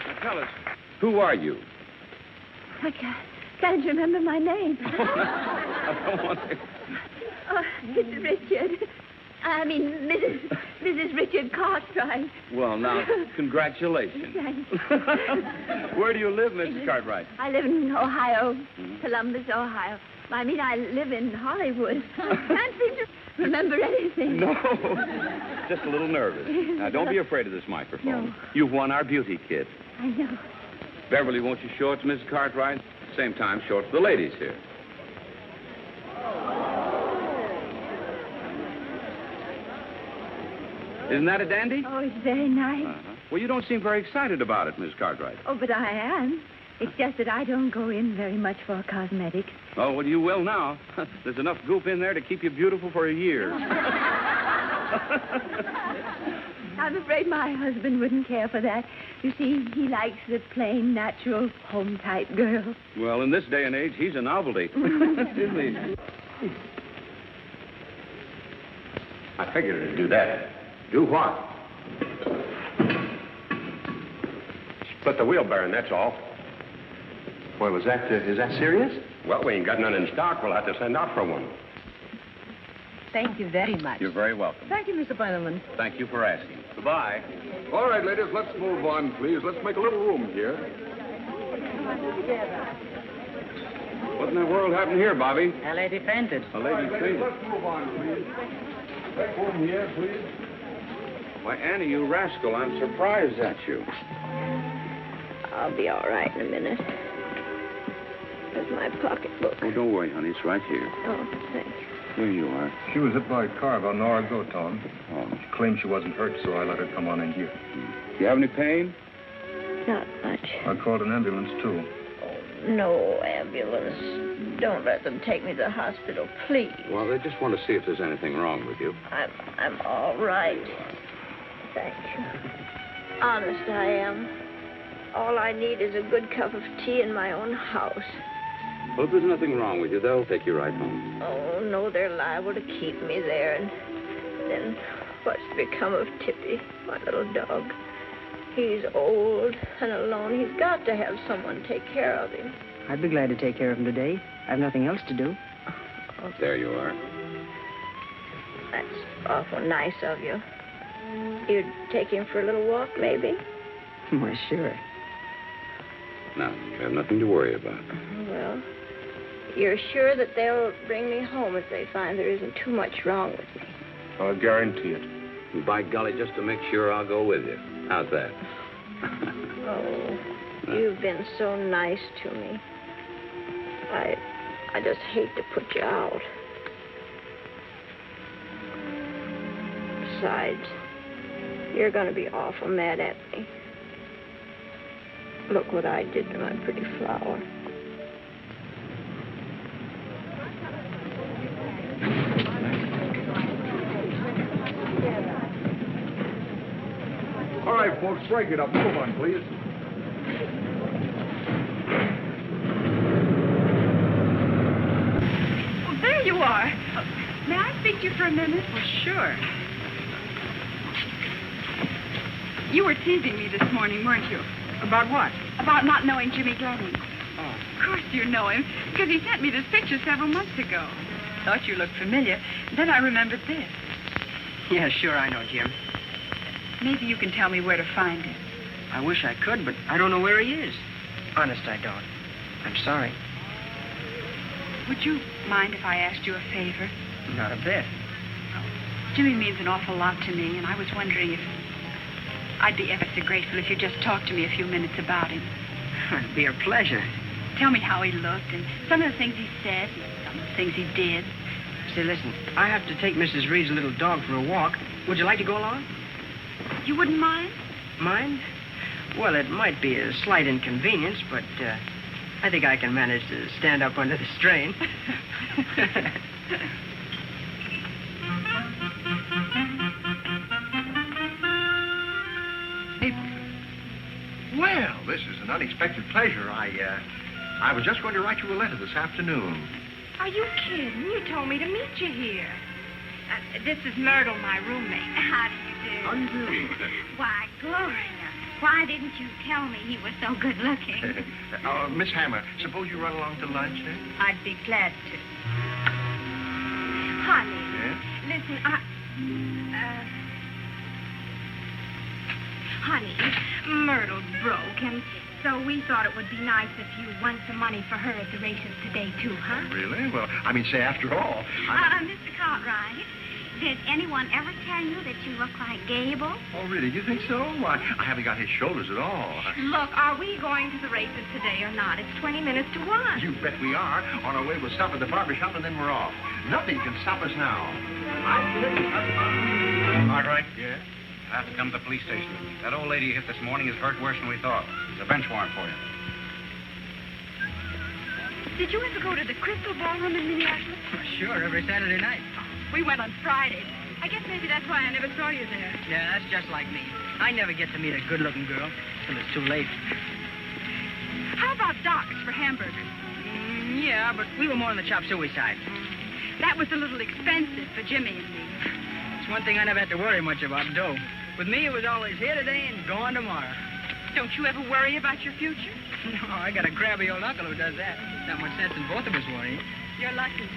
S9: Now tell us, who are you?
S7: I can't remember my name.
S9: I don't want to...
S7: Oh, it's Richard. I mean, Mrs. Richard Cartwright.
S9: Well, now, congratulations.
S7: Thanks.
S9: Where do you live, Mrs. Cartwright?
S7: I live in Ohio, Columbus, Ohio. I mean, I live in Hollywood. I can't seem to remember anything.
S9: No, just a little nervous. Now, don't be afraid of this microphone.
S7: No.
S9: You've won our beauty kit.
S7: I know.
S9: Beverly, won't you show it to Mrs. Cartwright? Same time, show it to the ladies here. Isn't that a dandy?
S7: Oh, it's very nice.
S9: Well, you don't seem very excited about it, Miss Cartwright.
S7: Oh, but I am.
S2: It's just that I don't go in very much for cosmetics.
S9: Oh, well, you will now. There's enough goop in there to keep you beautiful for a year.
S2: I'm afraid my husband wouldn't care for that. You see, he likes the plain, natural, home-type girl.
S9: Well, in this day and age, he's a novelty. Isn't he? I figured it'd do that. Do what? Split the wheel bearing, that's all.
S11: Well, is that serious?
S9: Well, we ain't got none in stock. We'll have to send out for one.
S18: Thank you very much.
S9: You're very welcome.
S18: Thank you, Mr. Breneman.
S9: Thank you for asking. Goodbye.
S8: All right, ladies, let's move on, please. Let's make a little room here.
S9: What in the world happened here, Bobby?
S5: A lady fainted.
S9: A lady fainted.
S8: Let's move on, please. Let's room here, please.
S9: Why, Annie, you rascal, I'm surprised at you.
S7: I'll be all right in a minute. There's my pocketbook.
S9: Oh, don't worry, honey. It's right here.
S7: Oh, thanks.
S9: Here you are.
S8: She was hit by a car about an hour ago, Tom.
S9: Oh.
S8: She claimed she wasn't hurt, so I let her come on in here.
S9: You have any pain?
S7: Not much.
S8: I called an ambulance, too.
S7: No ambulance. Don't let them take me to the hospital, please.
S9: Well, they just want to see if there's anything wrong with you.
S7: I'm all right. Thank you. Honest, I am. All I need is a good cup of tea in my own house.
S9: Well, if there's nothing wrong with you, they'll take you right home.
S7: Oh, no, they're liable to keep me there. And then what's become of Tippy, my little dog? He's old and alone. He's got to have someone take care of him.
S5: I'd be glad to take care of him today. I have nothing else to do.
S9: Oh, there you are.
S7: That's awful nice of you. You'd take him for a little walk, maybe?
S5: Why, sure.
S9: Now, you have nothing to worry about.
S7: Well, you're sure that they'll bring me home if they find there isn't too much wrong with me?
S8: I'll guarantee it.
S9: And by golly, just to make sure, I'll go with you. How's that?
S7: Oh, you've been so nice to me. I just hate to put you out. Besides, you're going to be awful mad at me. Look what I did to my pretty flower.
S8: All right, folks, break it up. Move on, please.
S12: Oh, there you are. May I speak to you for a minute?
S5: Well, sure.
S12: You were teasing me this morning, weren't you?
S5: About what?
S12: About not knowing Jimmy Glenning.
S5: Oh.
S12: Of course you know him, because he sent me this picture several months ago. Thought you looked familiar. Then I remembered this.
S5: Yeah, sure, I know Jim.
S12: Maybe you can tell me where to find him.
S5: I wish I could, but I don't know where he is. Honest, I don't. I'm sorry.
S12: Would you mind if I asked you a favor?
S5: Not a bit.
S12: Jimmy means an awful lot to me, and I was wondering if I'd be ever so grateful if you'd just talk to me a few minutes about him.
S5: It'd be a pleasure.
S12: Tell me how he looked and some of the things he said and some of the things he did.
S5: Say, listen, I have to take Mrs. Reed's little dog for a walk. Would you like to go along?
S12: You wouldn't mind?
S5: Mind? Well, it might be a slight inconvenience, but I think I can manage to stand up under the strain.
S11: Well, this is an unexpected pleasure. I was just going to write you a letter this afternoon.
S2: Are you kidding? You told me to meet you here. This is Myrtle, my roommate. How do you do?
S11: How do you do?
S2: Why, Gloria, why didn't you tell me he was so good looking?
S11: Miss Hammer, suppose you run along to lunch, then?
S2: I'd be glad to. Honey, listen, honey, Myrtle's broke, and so we thought it would be nice if you won some money for her at the races today, too, huh?
S11: Really? Well, I mean, say, after all...
S2: Mr. Cartwright, did anyone ever tell you that you look like Gable?
S11: Oh, really? You think so? Why, I haven't got his shoulders at all.
S2: Look, are we going to the races today or not? It's 20 minutes to 1.
S11: You bet we are. On our way, we'll stop at the barber shop, and then we're off. Nothing can stop us now.
S9: Cartwright?
S11: Yeah?
S9: You'll have to come to the police station. That old lady you hit this morning is hurt worse than we thought. There's a bench warrant for you.
S12: Did you ever go to the Crystal Ballroom in Minneapolis?
S5: Sure, every Saturday night.
S12: We went on Friday. I guess maybe that's why I never saw you there.
S5: Yeah, that's just like me. I never get to meet a good-looking girl till it's too late.
S12: How about Doc's for hamburgers?
S5: Yeah, but we were more on the chop suey side.
S12: That was a little expensive for Jimmy and me.
S5: It's one thing I never had to worry much about, dough. With me, it was always here today and gone tomorrow.
S12: Don't you ever worry about your future?
S5: No, I got a crabby old uncle who does that. Not much sense in both of us worrying.
S12: You're lucky.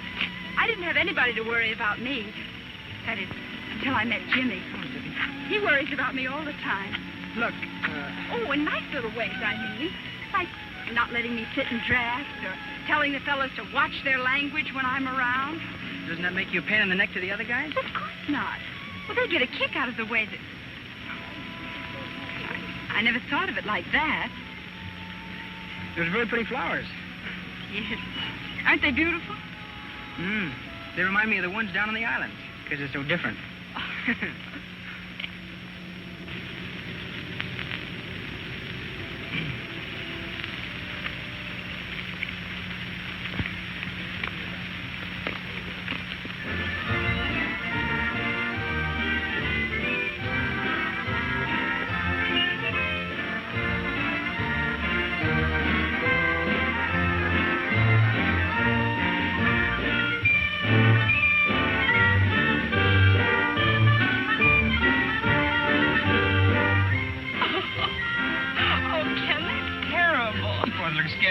S12: I didn't have anybody to worry about me. That is, until I met Jimmy. He worries about me all the time.
S5: Look,
S12: Oh, in nice little ways, I mean. Like not letting me sit and draft or telling the fellows to watch their language when I'm around.
S5: Doesn't that make you a pain in the neck to the other guys?
S12: Of course not. Well, they get a kick out of the way that... I never thought of it like that.
S5: Those very pretty flowers.
S12: Yes. Aren't they beautiful?
S5: They remind me of the ones down on the islands, because they're so different.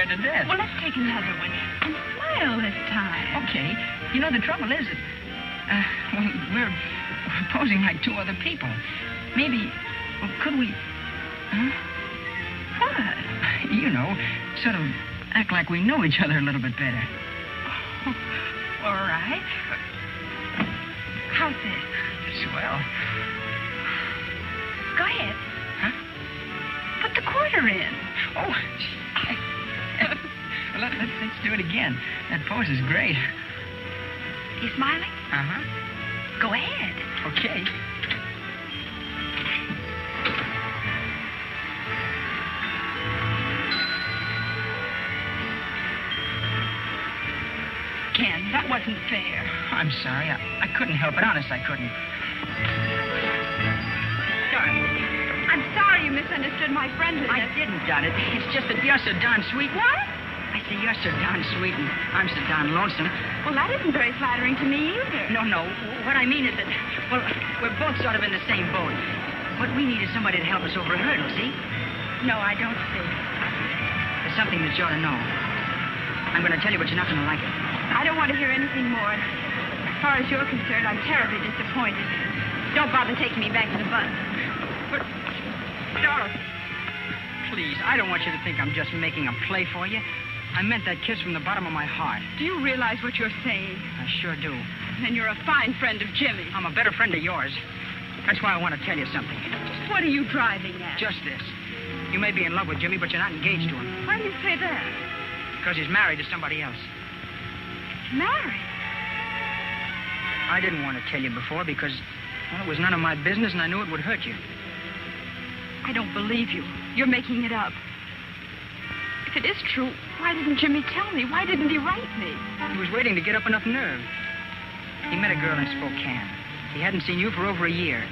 S5: To death.
S12: Well, let's take another one and smile this time.
S5: Okay. You know, the trouble is that, we're posing like two other people. Maybe, could we...
S12: What?
S5: You know, sort of act like we know each other a little bit better.
S12: Oh, all right. How's this?
S5: Swell.
S12: Go ahead.
S5: Huh?
S12: Put the quarter in.
S5: Oh, let's do it again. That pose is great.
S12: You smiling?
S5: Uh-huh.
S12: Go ahead.
S5: Okay.
S12: Ken, that wasn't fair.
S5: I'm sorry. I couldn't help it. Honest, I couldn't.
S12: Darling, I'm sorry you misunderstood my friendliness.
S5: I didn't, Dot. It's just that you're so darn sweet.
S12: What?
S5: I say you're so darn sweet and I'm so darn lonesome.
S12: Well, that isn't very flattering to me either.
S5: No. What I mean is that, well, we're both sort of in the same boat. What we need is somebody to help us over a hurdle, see?
S12: No, I don't see.
S5: There's something that you ought to know. I'm going to tell you, but you're not going to like it.
S12: I don't want to hear anything more. As far as you're concerned, I'm terribly disappointed. Don't bother taking me back to the bus.
S5: But, Dorothy, please, I don't want you to think I'm just making a play for you. I meant that kiss from the bottom of my heart.
S12: Do you realize what you're saying?
S5: I sure do.
S12: And you're a fine friend of Jimmy.
S5: I'm a better friend of yours. That's why I want to tell you something.
S12: Just what are you driving at?
S5: Just this. You may be in love with Jimmy, but you're not engaged to him.
S12: Why do you say that?
S5: Because he's married to somebody else.
S12: Married?
S5: I didn't want to tell you before because, well, it was none of my business and I knew it would hurt you.
S12: I don't believe you. You're making it up. If it is true, why didn't Jimmy tell me? Why didn't he write me?
S5: He was waiting to get up enough nerve. He met a girl in Spokane. He hadn't seen you for over a year.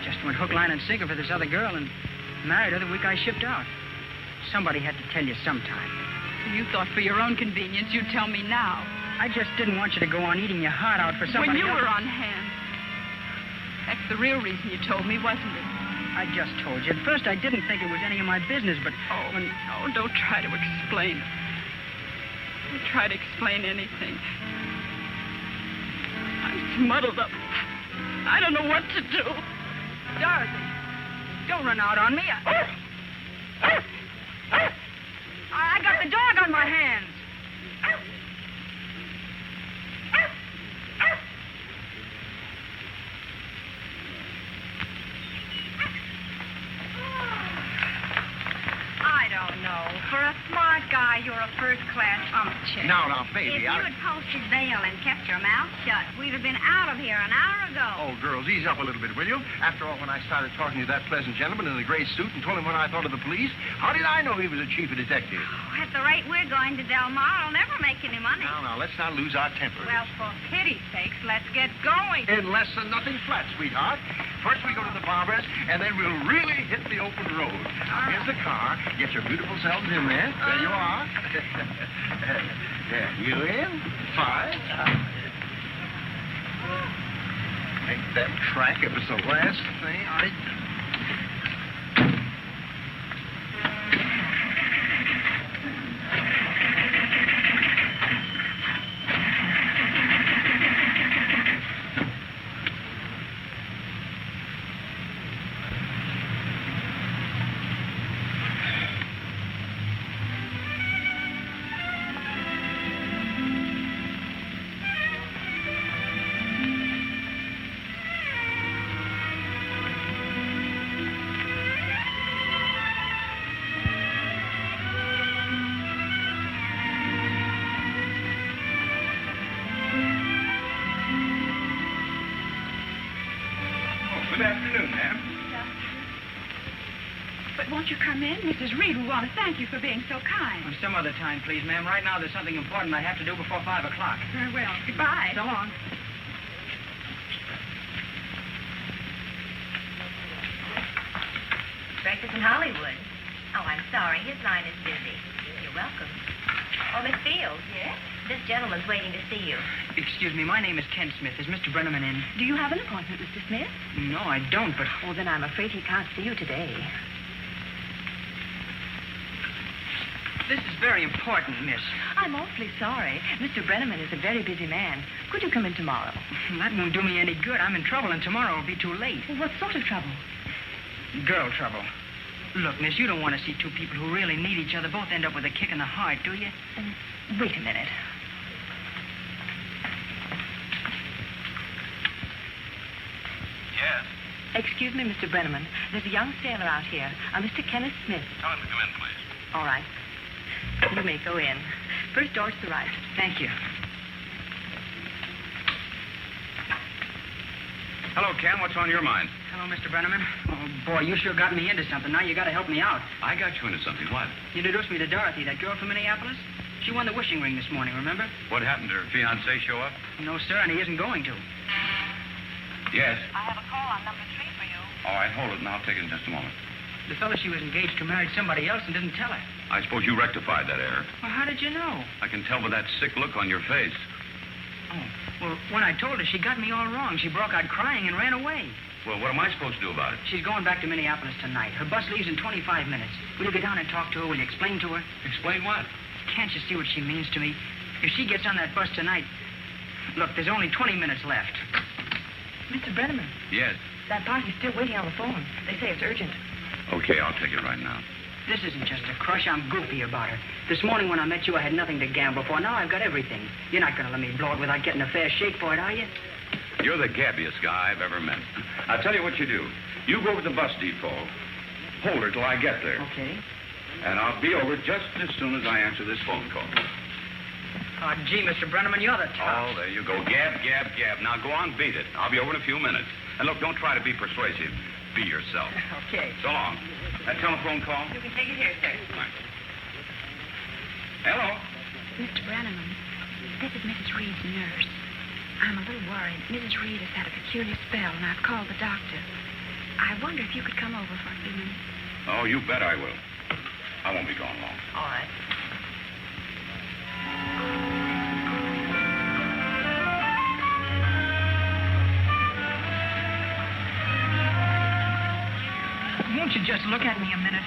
S5: Just went hook, line, and sinker for this other girl and married her the week I shipped out. Somebody had to tell you sometime.
S12: You thought for your own convenience you'd tell me now.
S5: I just didn't want you to go on eating your heart out for somebody
S12: When you
S5: else.
S12: were on hand. That's the real reason you told me, wasn't it?
S5: I just told you. At first, I didn't think it was any of my business, but...
S12: Oh, don't try to explain. Don't try to explain anything. I'm muddled up. I don't know what to do.
S5: Dorothy, don't run out on me. I got the dog on my hands.
S12: I don't know. For a smart guy, you're a first-class check.
S11: Now, baby,
S14: If you had posted bail and kept your mouth shut, we'd have been out of here an hour ago.
S11: Oh, girls, ease up a little bit, will you? After all, when I started talking to that pleasant gentleman in the gray suit and told him what I thought of the police, how did I know he was a chief of detectives?
S14: Oh, at the rate we're going to Del Mar, I'll never make any money.
S11: Now, let's not lose our tempers.
S14: Well, for pity's sakes, let's get going.
S11: In less than nothing flat, sweetheart. First we go to the barber's, and then we'll really hit the open road. Now, here's the car. Get your beautiful selves in there. There you are. There, you in? 5. Make that track if it's the last thing I...
S9: Good afternoon, ma'am.
S12: But won't you come in? Mrs. Reed will want to thank you for being so kind.
S5: Some other time, please, ma'am. Right now, there's something important I have to do before 5 o'clock.
S12: Very well. Goodbye.
S5: So long.
S19: Breakfast in Hollywood. Oh, I'm sorry. His line is busy. You're welcome. Oh, Miss Fields. Yes? This gentleman's waiting to see you.
S5: Excuse me, my name is Ken Smith. Is Mr. Breneman in?
S18: Do you have an appointment, Mr. Smith?
S5: No, I don't, but...
S18: Oh, then I'm afraid he can't see you today.
S5: This is very important, miss.
S18: I'm awfully sorry. Mr. Breneman is a very busy man. Could you come in tomorrow?
S5: That won't do me any good. I'm in trouble, and tomorrow will be too late.
S18: Well, what sort of trouble?
S5: Girl trouble. Look, miss, you don't want to see two people who really need each other both end up with a kick in the heart, do you?
S18: Wait a minute.
S11: Yes?
S18: Excuse me, Mr. Breneman. There's a young sailor out here, a Mr. Kenneth Smith.
S11: Tell him to come in, please.
S18: All right. You may go in. First door to the right.
S5: Thank you.
S9: Hello, Ken. What's on your mind?
S5: Hello, Mr. Breneman. Oh, boy, you sure got me into something. Now you got to help me out.
S9: I got you into something. What?
S5: You introduced me to Dorothy, that girl from Minneapolis. She won the wishing ring this morning, remember?
S9: What happened? Did her fiancé show up?
S5: No, sir, and he isn't going to.
S9: Yes.
S14: I have a call on number 3 for you.
S9: All right, hold it, and I'll take it in just a moment.
S5: The fellow she was engaged to married somebody else and didn't tell her.
S9: I suppose you rectified that error.
S5: Well, how did you know?
S9: I can tell by that sick look on your face.
S5: Oh, well, when I told her, she got me all wrong. She broke out crying and ran away.
S9: Well, what am I supposed to do about it?
S5: She's going back to Minneapolis tonight. Her bus leaves in 25 minutes. Will you go down and talk to her? Will you explain to her?
S9: Explain what?
S5: Can't you see what she means to me? If she gets on that bus tonight... Look, there's only 20 minutes left.
S18: Mr. Breneman.
S9: Yes.
S18: That party's still waiting on the phone. They say it's urgent.
S9: Okay, I'll take it right now.
S5: This isn't just a crush. I'm goofy about her. This morning when I met you, I had nothing to gamble for. Now I've got everything. You're not going to let me blow it without getting a fair shake for it, are you?
S9: You're the gabbiest guy I've ever met. I'll tell you what you do. You go over to the bus depot. Hold her till I get there.
S5: Okay.
S9: And I'll be over just as soon as I answer this phone call.
S5: Oh, gee, Mr. Breneman, you're the top.
S9: Oh, there you go. Gab, gab, gab. Now go on, beat it. I'll be over in a few minutes. And look, don't try to be persuasive. Be yourself.
S5: Okay.
S9: So long. That telephone call?
S14: You can take it here, sir.
S9: Thanks. Hello?
S2: Mr. Breneman, this is Mrs. Reed's nurse. I'm a little worried. Mrs. Reed has had a peculiar spell, and I've called the doctor. I wonder if you could come over for a few minutes.
S9: Oh, you bet I will. I won't be gone long.
S19: All right.
S12: Won't you just look at me a minute?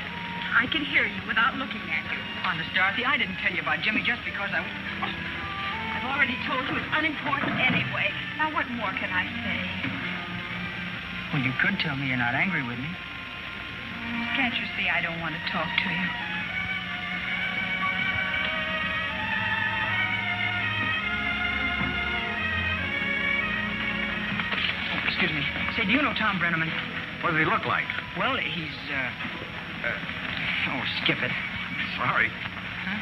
S12: I can hear you without looking at you.
S5: Honest, Dorothy, I didn't tell you about Jimmy just because I... Oh.
S12: I've already told you it's unimportant anyway. Now, what more can I say?
S5: Well, you could tell me you're not angry with me.
S12: Can't you see I don't want to talk to you?
S5: Oh, excuse me. Say, do you know Tom Breneman?
S11: What does he look like?
S5: Well, he's, oh, skip it.
S11: Sorry.
S5: Huh?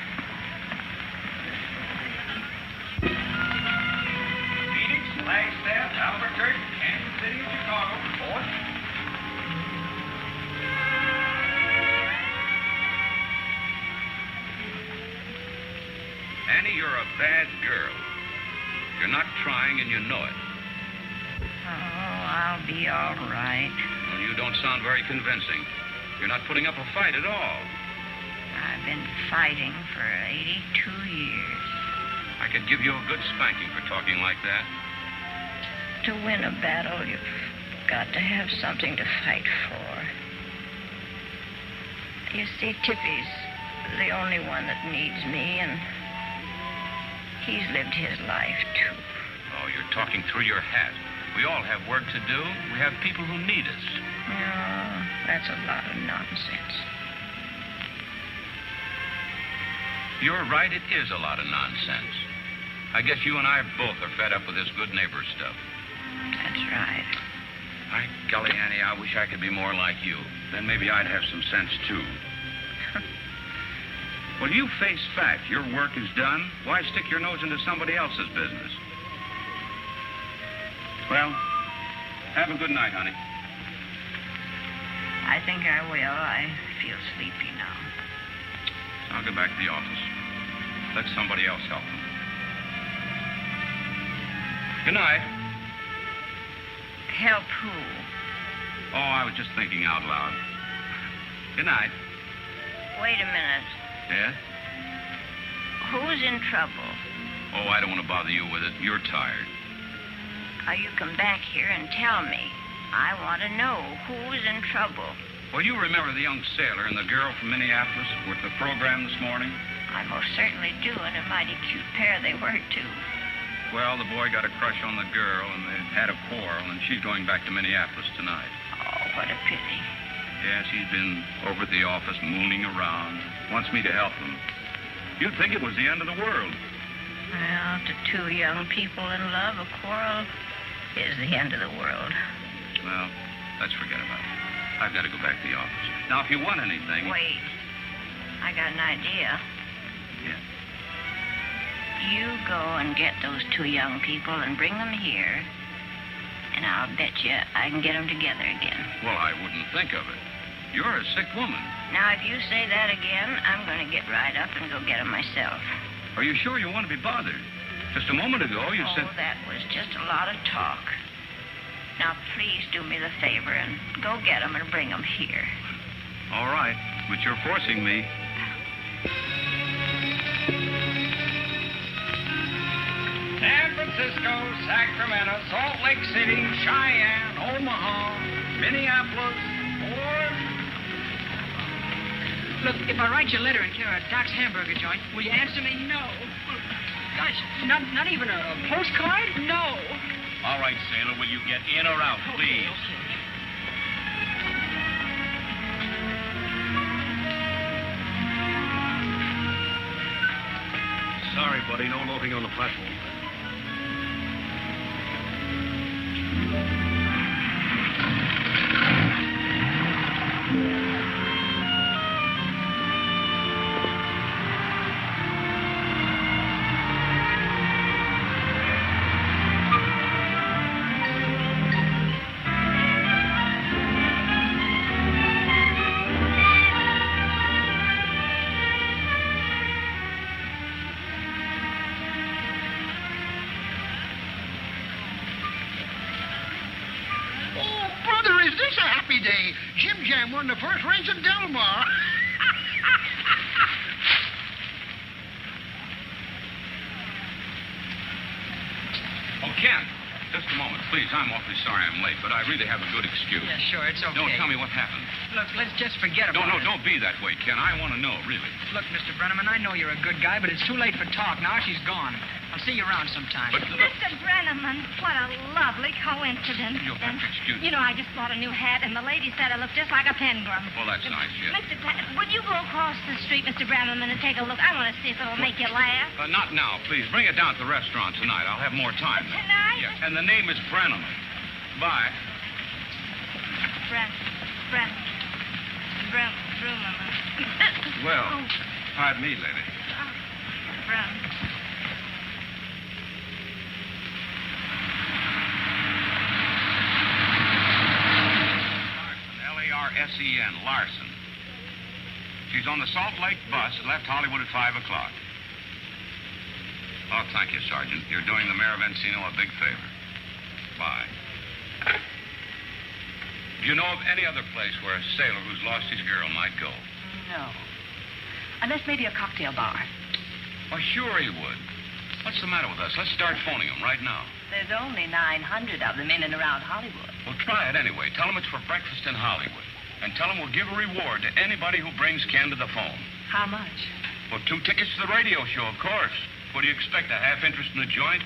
S9: bad girl. You're not trying, and you know it.
S7: Oh, I'll be all right.
S9: Well, you don't sound very convincing. You're not putting up a fight at all.
S7: I've been fighting for 82 years.
S9: I could give you a good spanking for talking like that.
S7: To win a battle, you've got to have something to fight for. You see, Tippy's the only one that needs me, and he's lived his life, too.
S9: Oh, you're talking through your hat. We all have work to do. We have people who need us.
S7: No, that's a lot of nonsense.
S9: You're right, it is a lot of nonsense. I guess you and I both are fed up with this good neighbor stuff.
S7: That's right.
S9: By golly, Annie, I wish I could be more like you. Then maybe I'd have some sense, too. Well, you face fact. Your work is done. Why stick your nose into somebody else's business? Well, have a good night, honey.
S7: I think I will. I feel sleepy now.
S9: I'll go back to the office. Let somebody else help them. Good night.
S7: Help who?
S9: Oh, I was just thinking out loud. Good night.
S7: Wait a minute.
S9: Yeah?
S7: Who's in trouble?
S9: Oh, I don't want to bother you with it. You're tired.
S7: Now, you come back here and tell me. I want to know who's in trouble.
S9: Well, you remember the young sailor and the girl from Minneapolis with the program this morning?
S7: I most certainly do, and a mighty cute pair they were, too.
S9: Well, the boy got a crush on the girl, and they had a quarrel, and she's going back to Minneapolis tonight.
S7: Oh, what a pity.
S9: Yeah, she's been over at the office mooning around. Wants me to help them. You'd think it was the end of the world.
S7: Well, to two young people in love, a quarrel is the end of the world.
S9: Well, let's forget about it. I've got to go back to the office. Now, if you want anything...
S7: Wait. I got an idea.
S9: Yeah?
S7: You go and get those two young people and bring them here, and I'll bet you I can get them together again.
S9: Well, I wouldn't think of it. You're a sick woman.
S7: Now, if you say that again, I'm going to get right up and go get them myself.
S9: Are you sure you want to be bothered? Just a moment ago, you said...
S7: Oh, that was just a lot of talk. Now, please do me the favor and go get them and bring them here.
S9: All right, but you're forcing me.
S20: San Francisco, Sacramento, Salt Lake City, Cheyenne, Omaha, Minneapolis, Fort.
S5: Look, if I write you a letter in care of Doc's hamburger joint, will you answer me? No. Gosh, not even a postcard? No.
S20: All right, sailor, will you get in or out, please?
S5: Okay.
S20: Sorry, buddy, no loading on the platform.
S21: Jim Jam won the first race at Del Mar.
S9: Oh, Ken, just a moment, please. I'm awfully sorry I'm late, but I really have a good excuse.
S5: Yeah, sure, it's okay.
S9: Don't tell me what happened.
S5: Look, let's just forget about it.
S9: No, don't be that way, Ken. I want to know, really.
S5: Look, Mr. Breneman, I know you're a good guy, but it's too late for talk. Now she's gone. I'll see you around sometime.
S9: But look,
S14: Mr. Breneman, what a lovely coincidence.
S9: you'll have to excuse me.
S14: You know, I just bought a new hat, and the lady said I look just like a pilgrim.
S9: Well, that's nice, yes.
S14: Would you go across the street, Mr. Breneman, and take a look? I want to see if it'll make you laugh.
S9: Not now, please. Bring it down to the restaurant tonight. I'll have more time.
S14: Tonight?
S9: Yes, and the name is Breneman. Bye.
S14: Breneman.
S9: Well,
S14: Oh,
S9: pardon me, lady.
S14: Breneman.
S9: Larsen, Larsen. She's on the Salt Lake bus that left Hollywood at 5 o'clock. Oh, thank you, Sergeant. You're doing the Mayor of Encino a big favor. Bye. Do you know of any other place where a sailor who's lost his girl might go?
S18: No. Unless maybe a cocktail bar.
S9: Well, sure he would. What's the matter with us? Let's start phoning him right now.
S18: There's only 900 of them in and around Hollywood.
S9: Well, try it anyway. Tell him it's for breakfast in Hollywood. And tell him we'll give a reward to anybody who brings Ken to the phone.
S18: How much?
S9: Well, 2 tickets to the radio show, of course. What do you expect, a half interest in the joint?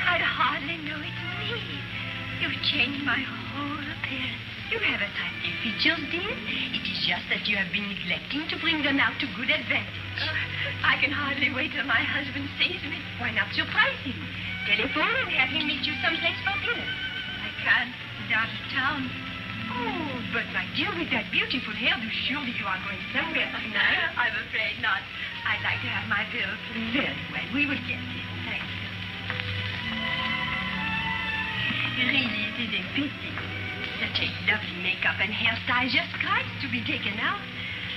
S12: I'd hardly know it's me. You've changed my whole appearance. You haven't had any features, dear. It is just that you have been neglecting to bring them out to good advantage. I can hardly wait till my husband sees me. Why not surprise him? Telephone and have him meet you someplace for dinner. I can't. He's out of town. Oh, but my dear, with that beautiful hairdo, surely you are going somewhere tonight. I'm afraid not. I'd like to have my bill. Very well. We will get it. Thank you. Really, it is a pity. Such a lovely makeup and hairstyle just cries to be taken out.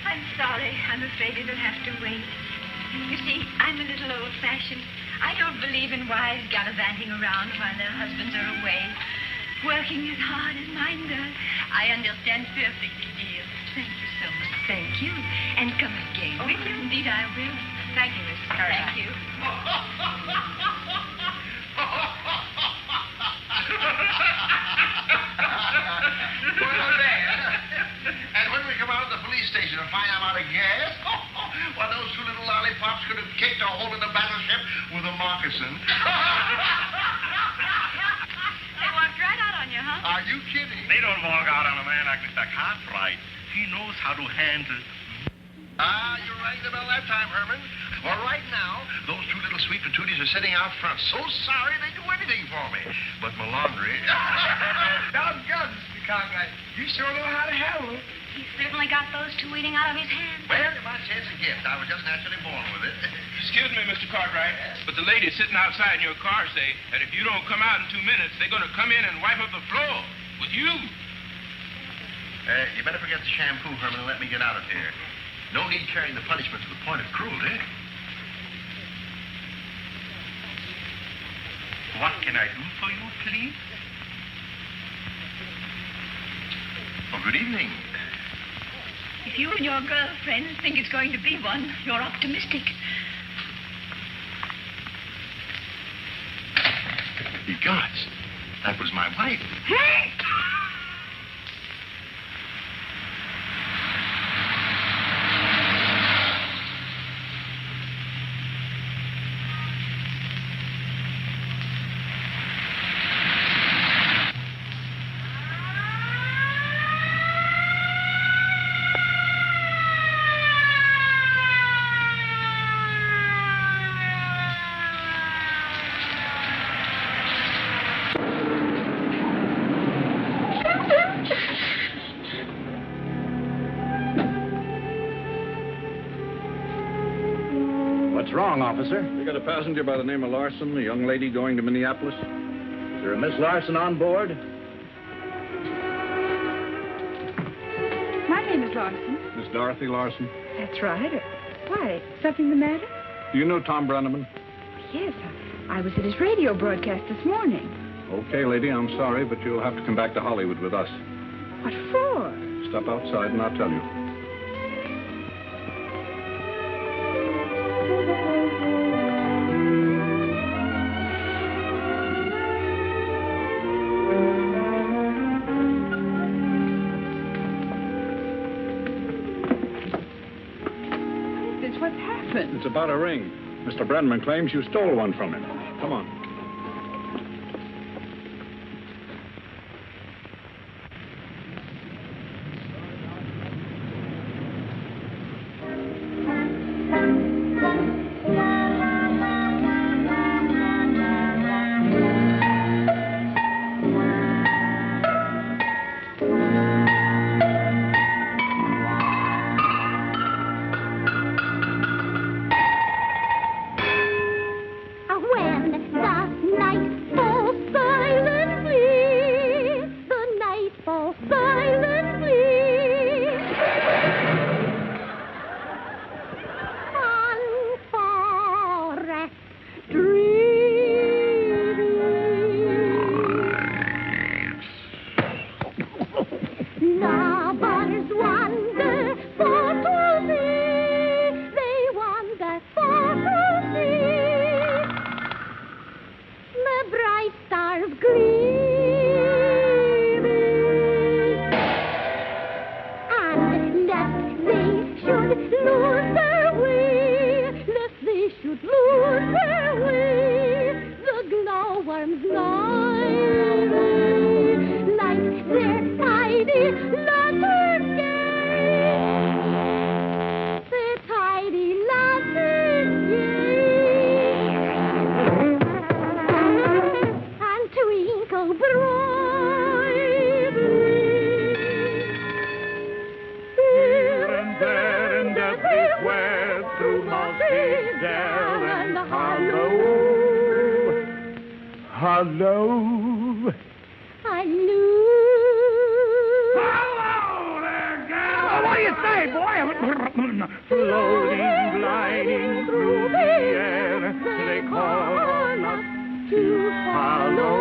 S12: I'm sorry. I'm afraid it'll have to wait. You see, I'm a little old-fashioned. I don't believe in wives gallivanting around while their husbands are away, working as hard as mine does. I understand perfectly, dear. Thank you so much. Thank you. And come again. Will you? Indeed, I will. Thank you, Miss Carter. Thank you.
S11: Well, there. And when we come out of the police station and find I'm out of gas, well, those 2 little lollipops could have kicked a hole in the battleship with a moccasin.
S12: They walked right out on you, huh?
S11: Are you kidding?
S20: They don't walk out on a man like Mr. Cartwright. He knows how to handle.
S11: You're right about that time, Herman. Well, right now, those 2 little sweet patooties are sitting out front. So sorry they do anything for me. But my laundry...
S3: Doggone, Mr. Cartwright. You sure know how to handle it.
S12: He certainly got those 2 eating out of his hand.
S11: Well, it might say it's a gift. I was just naturally born with it.
S20: Excuse me, Mr. Cartwright, but the ladies sitting outside in your car say that if you don't come out in 2 minutes, they're going to come in and wipe up the floor with you.
S11: You better forget the shampoo, Herman, and let me get out of here. No need carrying the punishment to the point of cruelty.
S20: What can I do for you, please?
S11: Oh, good evening.
S12: If you and your girlfriends think it's going to be one, you're optimistic.
S11: Ye gods, that was my wife.
S8: What's wrong, officer? We got a passenger by the name of Larson, a young lady going to Minneapolis. Is there a Miss Larson on board?
S2: My name is Larson.
S8: Miss Dorothy Larson.
S2: That's right. Why? Something the matter?
S8: Do you know Tom Breneman?
S2: Yes, I was at his radio broadcast this morning.
S8: Okay, lady, I'm sorry, but you'll have to come back to Hollywood with us.
S2: What for?
S8: Step outside and I'll tell you.
S2: What's happened?
S8: It's about a ring. Mr. Breneman claims you stole one from him. Come on.
S13: When the
S4: lose their way, lest they should lose their way. The glowworms light their tidy lantern gay. Their tidy lantern gay. And twinkle brightly.
S15: Here and there and everywhere, through mossy dell and hollow. Hello.
S4: Hello.
S15: Hello there, gal. What do you say, boy? Floating, gliding through the air, they call us to follow.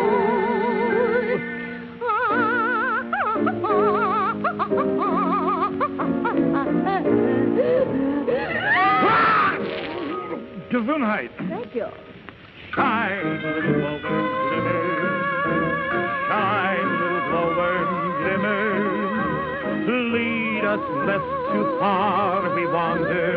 S15: Gesundheit.
S4: Thank you.
S15: Shine, little glowworm, glimmer. Shine, little glowworm, glimmer. Lead us lest too far we wander.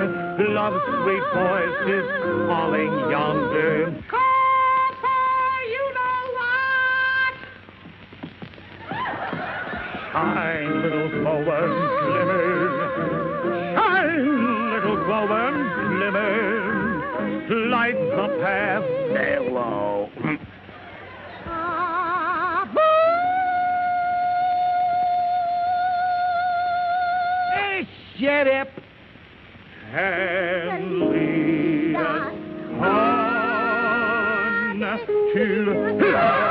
S15: Love's sweet voice is calling yonder.
S4: Call for you know what?
S15: Shine, little glowworm, glimmer. Shine, little glowworm, glimmer. Light the path. Hello. Shut up. And lead us on to love.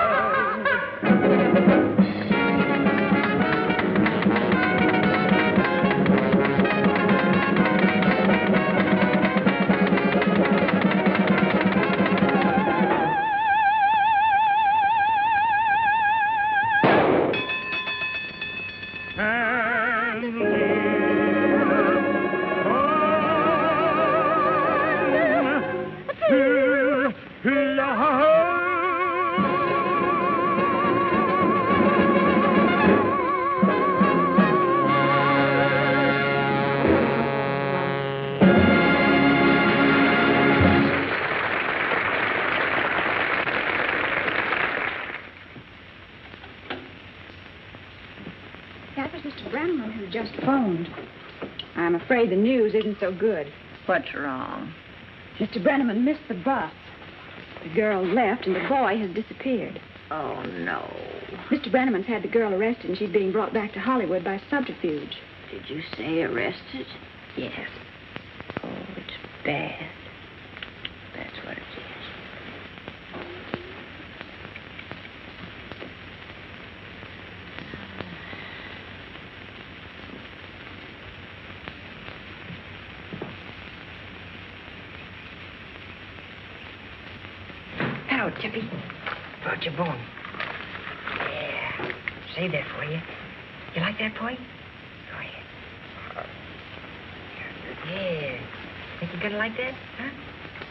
S2: That was Mr. Breneman who just phoned. I'm afraid the news isn't so good.
S7: What's wrong?
S2: Mr. Breneman missed the bus. The girl left and the boy has disappeared.
S7: Oh, no.
S2: Mr. Breneman's had the girl arrested and she's being brought back to Hollywood by subterfuge.
S7: Did you say arrested?
S2: Yes.
S7: Oh, it's bad. That's what it is.
S5: Hello, Tippy. Brought your bone. Yeah. Save that for you. You like that, boy? Go ahead. Yeah. Think you're gonna like that? Huh?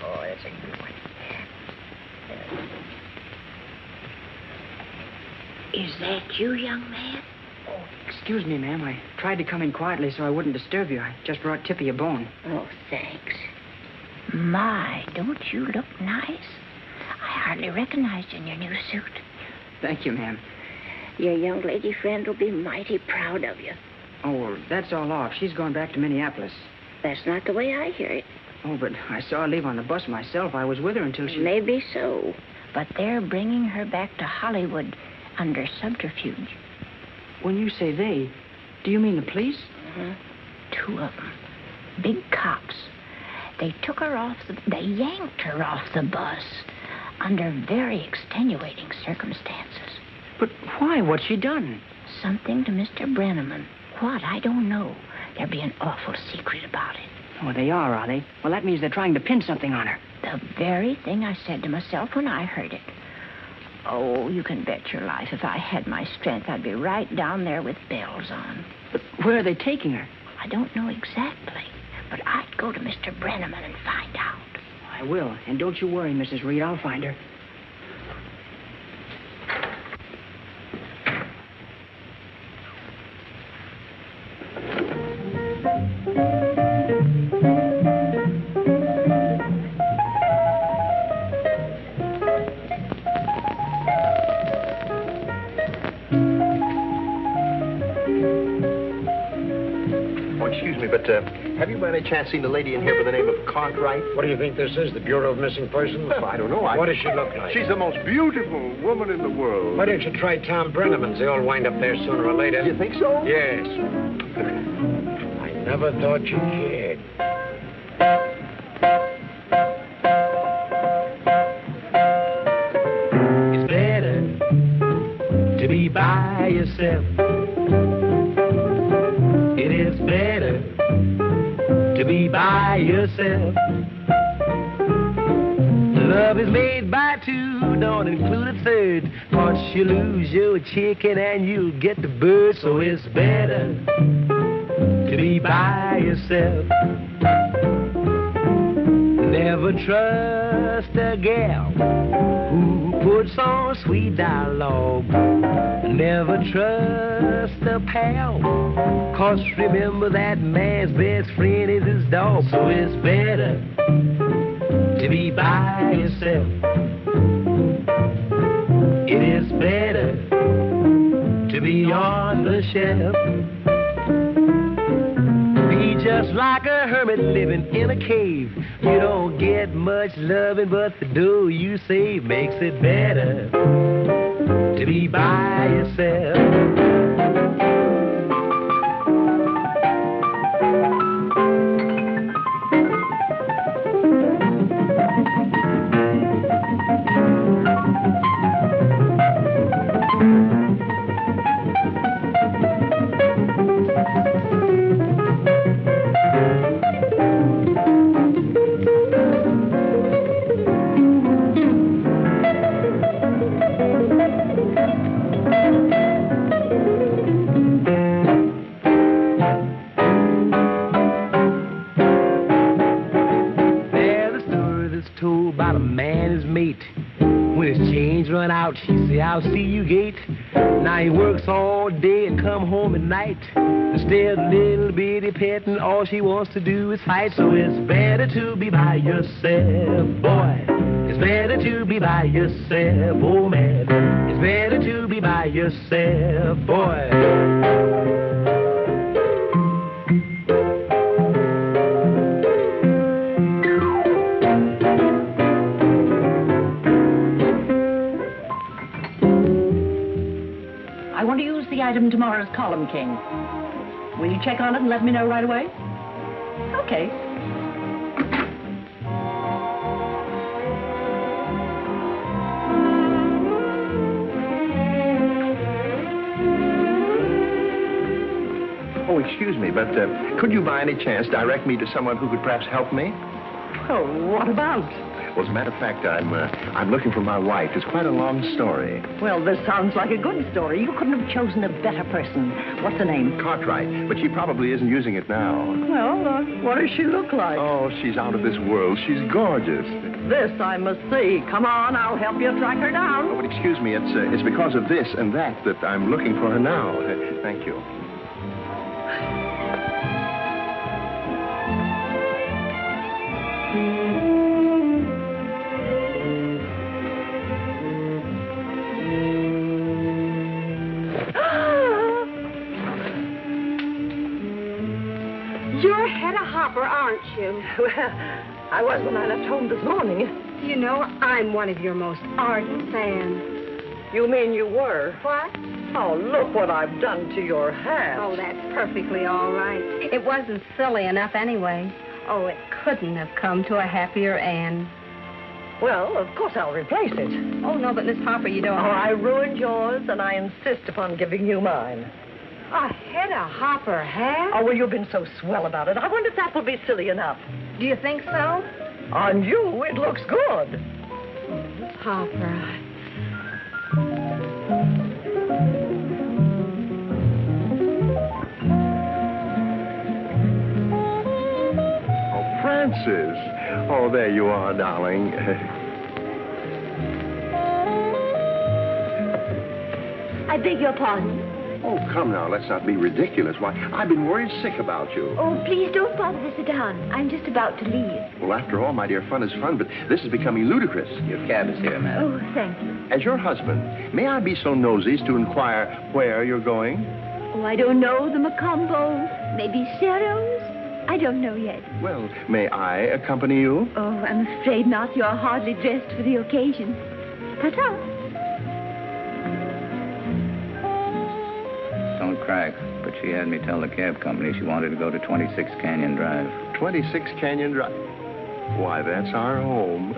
S5: Oh, that's a good one. Yeah.
S7: Is that you, young man?
S5: Oh, excuse me, ma'am. I tried to come in quietly so I wouldn't disturb you. I just brought Tippy a bone.
S7: Oh, thanks. My, don't you look nice? I hardly recognized you in your new suit.
S5: Thank you, ma'am.
S7: Your young lady friend will be mighty proud of you.
S5: Oh, well, that's all off. She's going back to Minneapolis.
S7: That's not the way I hear it.
S5: Oh, but I saw her leave on the bus myself. I was with her until she...
S7: Maybe so. But they're bringing her back to Hollywood under subterfuge.
S5: When you say they, do you mean the police?
S7: Uh-huh. 2 of them. Big cops. They took her off They yanked her off the bus under very extenuating circumstances.
S5: But why? What's she done?
S7: Something to Mr. Breneman. What? I don't know. They're being awful secret about it.
S5: Oh, they are they? Well, that means they're trying to pin something on her.
S7: The very thing I said to myself when I heard it. Oh, you can bet your life if I had my strength, I'd be right down there with bells on.
S5: But where are they taking her?
S7: I don't know exactly, but I'd go to Mr. Breneman and find out.
S5: I will. And don't you worry, Mrs. Reed. I'll find her.
S11: any chance seen a lady in here by the name of Cartwright?
S1: What do you think this is, the Bureau of Missing Persons?
S11: I don't know.
S1: What does she look like?
S8: She's the most beautiful woman in the world.
S1: Why don't you try Tom Breneman's? They all wind up there sooner or later.
S11: You think so?
S1: Yes. I never thought you cared.
S3: It's better to be by yourself. It is better to be by yourself. Love is made by two, don't include a third. Once you lose your chicken and you'll get the bird. So it's better to be by yourself. Never trust a gal who puts on sweet dialogue. Never trust a pal, 'cause remember that man's best friend is his dog. So it's better to be by yourself. It is better to be on the shelf. Be just like a hermit living in a cave. You don't get much loving, but the dough you save makes it better to be by yourself. She say, I'll see you gate. Now he works all day and come home at night. Instead of little bitty petting, all she wants to do is fight. So it's better to be by yourself, boy. It's better to be by yourself, oh man. It's better to be by yourself, boy.
S6: Item tomorrow's column, King. Will you check on it and let me know right away? Okay.
S11: Oh, excuse me, but could you by any chance direct me to someone who could perhaps help me?
S6: Oh, what about?
S11: Well, as a matter of fact, I'm looking for my wife. It's quite a long story.
S6: Well, this sounds like a good story. You couldn't have chosen a better person. What's her name?
S11: Cartwright, but she probably isn't using it now.
S6: Well, what does she look like?
S11: Oh, she's out of this world. She's gorgeous.
S6: This I must see. Come on, I'll help you track her down.
S11: Oh, but excuse me, it's because of this and that I'm looking for her now. Thank you.
S2: You're Hedda Hopper, aren't you?
S10: Well, I was when I left home this morning.
S2: You know, I'm one of your most ardent fans.
S10: You mean you were?
S2: What?
S10: Oh, look what I've done to your hat.
S2: Oh, that's perfectly all right. It wasn't silly enough anyway. Oh, it couldn't have come to a happier end.
S10: Well, of course I'll replace it.
S2: Oh, no, but Miss Hopper, you don't...
S10: Oh, I ruined yours, and I insist upon giving you mine.
S2: A Hedda Hopper hat?
S10: Oh, well, you've been so swell about it. I wonder if that will be silly enough.
S2: Do you think so?
S10: On you, it looks good.
S2: Miss Hopper,
S11: Francis. Oh, there you are, darling.
S13: I beg your pardon.
S11: Oh, come now, let's not be ridiculous. Why, I've been worried sick about you.
S13: Oh, please don't bother to sit down. I'm just about to leave.
S11: Well, after all, my dear, fun is fun, but this is becoming ludicrous.
S22: Your cab is here, madam.
S13: Oh, thank you.
S11: As your husband, may I be so nosy as to inquire where you're going?
S13: Oh, I don't know. The Macombo. Maybe Sherrill's. I don't know yet.
S11: Well, may I accompany you?
S13: Oh, I'm afraid not. You're hardly dressed for the occasion. Ta-ta.
S16: Don't crack, but she had me tell the cab company she wanted to go to 26 Canyon Drive.
S11: 26 Canyon Drive. Why, that's our home.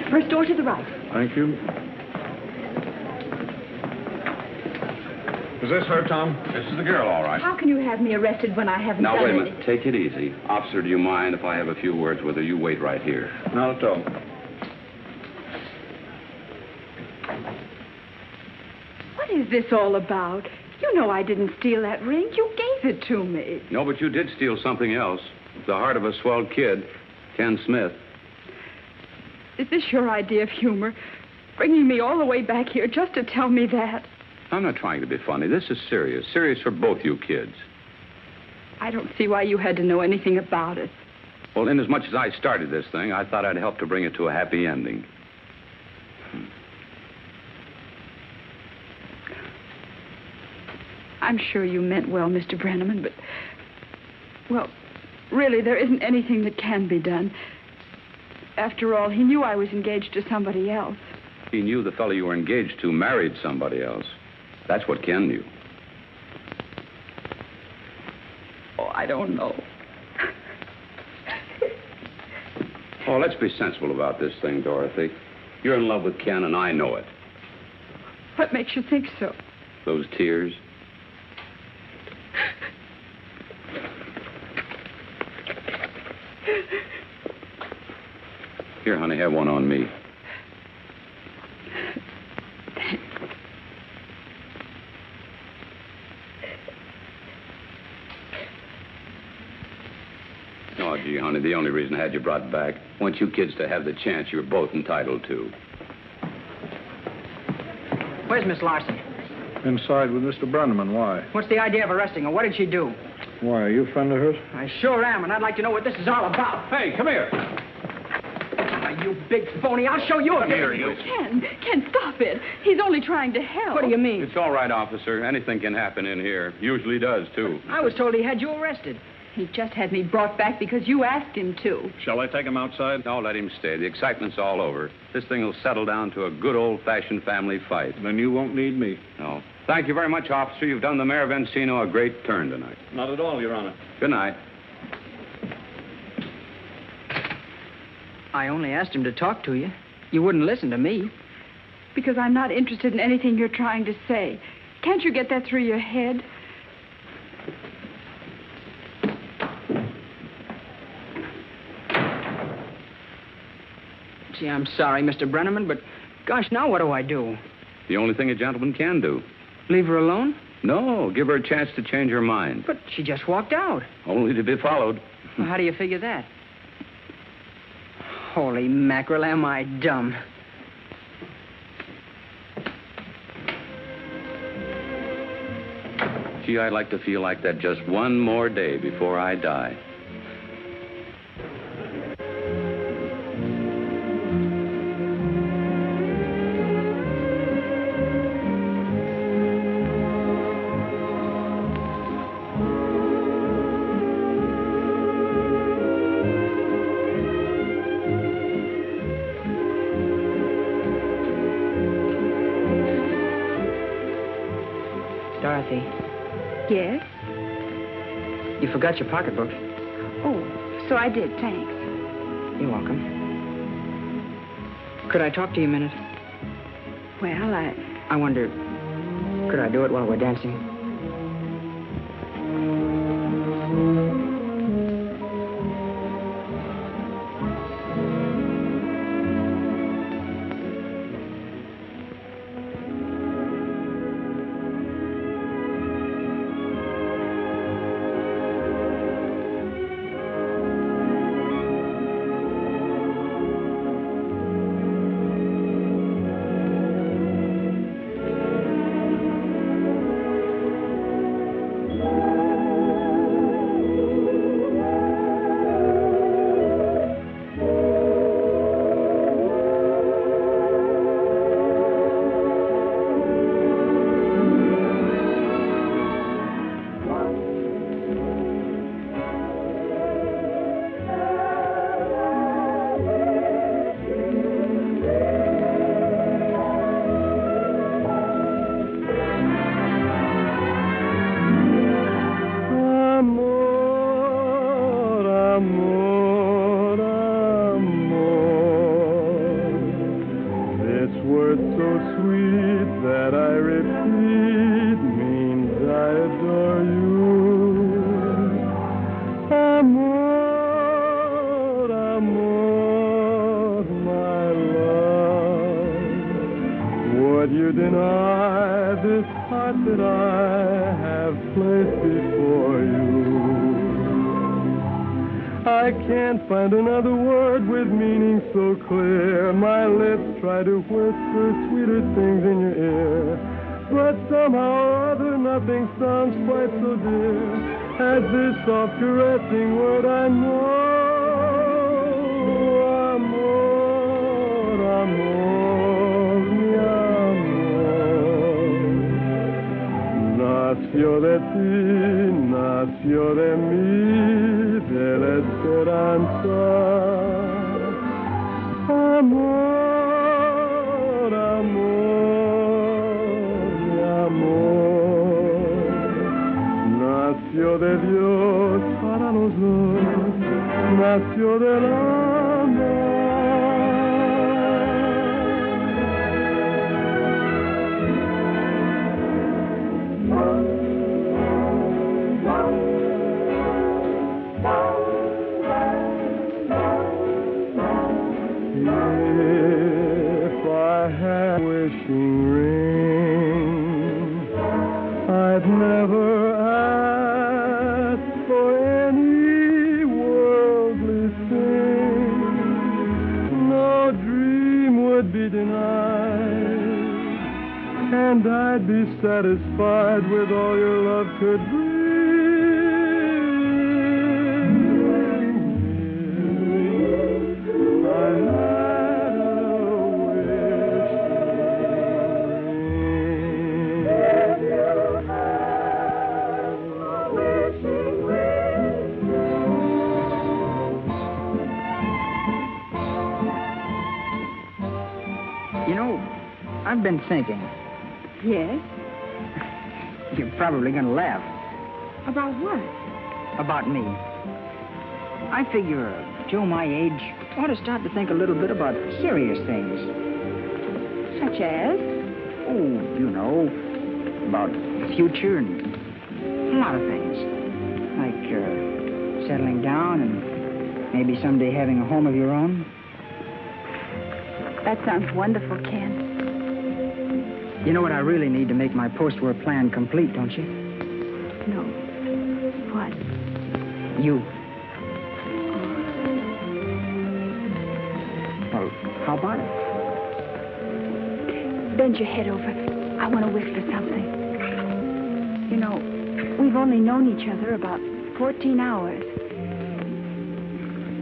S6: First door to the right.
S8: Thank you. Is this her, Tom?
S9: This is the girl, all right.
S6: How can you have me arrested when I haven't
S9: Now,
S6: done
S9: wait a
S6: anything?
S9: minute. Take it easy. Officer, do you mind if I have a few words with her? You wait right here.
S8: Not at all.
S6: What is this all about? You know I didn't steal that ring. You gave it to me.
S9: No, but you did steal something else. The heart of a swell kid, Ken Smith.
S6: Is this your idea of humor? Bringing me all the way back here just to tell me that?
S9: I'm not trying to be funny. This is serious. Serious for both you kids.
S6: I don't see why you had to know anything about it.
S9: Well, inasmuch as I started this thing, I thought I'd help to bring it to a happy ending.
S6: I'm sure you meant well, Mr. Breneman, but... Well, really, there isn't anything that can be done. After all, he knew I was engaged to somebody else.
S9: He knew the fellow you were engaged to married somebody else. That's what Ken knew.
S6: Oh, I don't know.
S9: Oh, let's be sensible about this thing, Dorothy. You're in love with Ken, and I know it.
S6: What makes you think so?
S9: Those tears. Here, honey, have one on me. Oh, gee, honey, the only reason I had you brought back, I want you kids to have the chance you're both entitled to.
S5: Where's Miss Larson?
S8: Inside with Mr. Breneman. Why?
S5: What's the idea of arresting her? What did she do?
S8: Why, are you a friend of hers?
S5: I sure am, and I'd like to know what this is all about.
S9: Hey, come here.
S5: You big phony. I'll show you a
S9: Here, you.
S6: Ken, stop it. He's only trying to help.
S5: What do you mean?
S9: It's all right, officer. Anything can happen in here. Usually does, too.
S5: I was told he had you arrested.
S6: He just had me brought back because you asked him to.
S8: Shall I take him outside?
S9: No, let him stay. The excitement's all over. This thing will settle down to a good old-fashioned family fight.
S8: Then you won't need me.
S9: No. Thank you very much, officer. You've done the Mayor of Encino a great turn tonight.
S8: Not at all, Your Honor.
S9: Good night.
S5: I only asked him to talk to you. You wouldn't listen to me.
S6: Because I'm not interested in anything you're trying to say. Can't you get that through your head?
S5: Gee, I'm sorry, Mr. Breneman, but gosh, now what do I do?
S9: The only thing a gentleman can do.
S5: Leave her alone?
S9: No, give her a chance to change her mind.
S5: But she just walked out.
S9: Only to be followed.
S5: Well, how do you figure that? Holy mackerel, am I dumb?
S9: Gee, I'd like to feel like that just one more day before I die.
S5: Dorothy,
S6: Yes?
S5: you forgot your pocketbook.
S6: Oh, so I did, thanks.
S5: You're welcome. Could I talk to you a minute?
S6: Well,
S5: I wonder, could I do it while we're dancing?
S15: Amor, amor, my love, would you deny this heart that I have placed before you? I can't find another word with meaning so clear. My lips try to whisper sweeter things in your ear, but somehow or other nothing sounds quite so dear as this soft caressing word I know. Amor, amor, mi amor, nació de ti, nació de mí, de la esperanza. Amor, amor, mi amor, nació de Dios para los dos, nació del amor. If I had a wishing ring, I'd never ask for any worldly thing. No dream would be denied, and I'd be satisfied with all your love could bring. I had a
S5: You know, I've been thinking.
S2: Yes?
S5: You're probably going to laugh.
S2: About what?
S5: About me. I figure Joe my age ought to start to think a little bit about serious things.
S2: Such as?
S5: Oh, you know, about the future and a lot of things. Like settling down and maybe someday having a home of your own.
S2: That sounds wonderful, Ken.
S5: You know what I really need to make my post-war plan complete, don't you?
S2: No. What?
S5: You. Well, how about it?
S2: Bend your head over. I want to whisper something. You know, we've only known each other about 14 hours.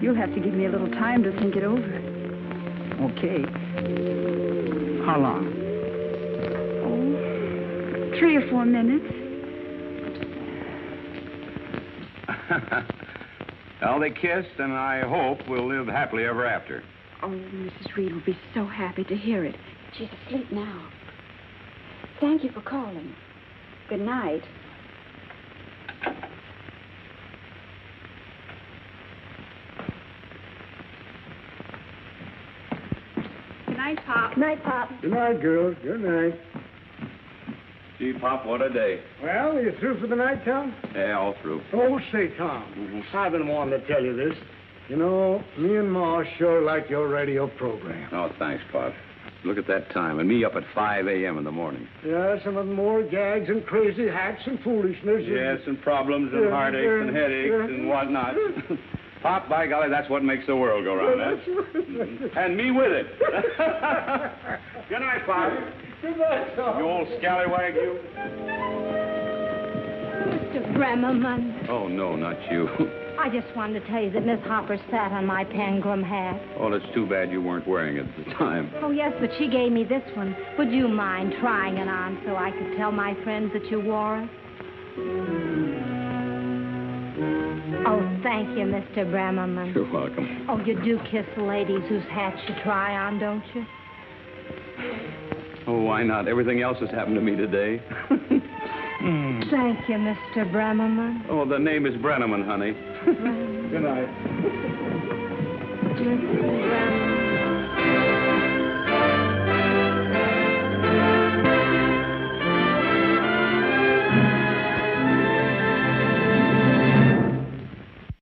S2: You'll have to give me a little time to think it over.
S5: Okay. How long?
S2: 3 or 4 minutes.
S9: Well, they kissed, and I hope we'll live happily ever after.
S2: Oh, Mrs. Reed will be so happy to hear it. She's asleep now. Thank you for calling. Good night. Good night, Pop.
S13: Night, Pop.
S21: Good night, girls. Good night.
S9: Gee, Pop, what a day.
S21: Well, are you through for the night, Tom?
S9: Yeah, all through.
S21: Oh, say, Tom, I've been wanting to tell you this. You know, me and Ma sure like your radio program.
S9: Oh, thanks, Pop. Look at that time, and me up at 5 a.m. in the morning.
S21: Yeah, some of them more gags and crazy hacks and foolishness.
S9: Yes, and problems and heartaches and headaches and whatnot. Pop, by golly, that's what makes the world go round, eh? And me with it. Good night, Pop.
S21: Good night, Tom.
S9: You old scallywag, you.
S4: Mr. Breneman,
S9: Oh, no, not you.
S4: I just wanted to tell you that Miss Hopper sat on my Pangram hat.
S9: Oh, it's too bad you weren't wearing it at the time.
S4: Oh, yes, but she gave me this one. Would you mind trying it on so I could tell my friends that you wore it? Oh, thank you, Mr. Breneman.
S9: You're welcome.
S4: Oh, you do kiss ladies whose hats you try on, don't you?
S9: Oh, why not? Everything else has happened to me today.
S4: Thank you, Mr. Breneman.
S9: Oh, the name is Breneman, honey. Good night.
S4: Mr. Breneman.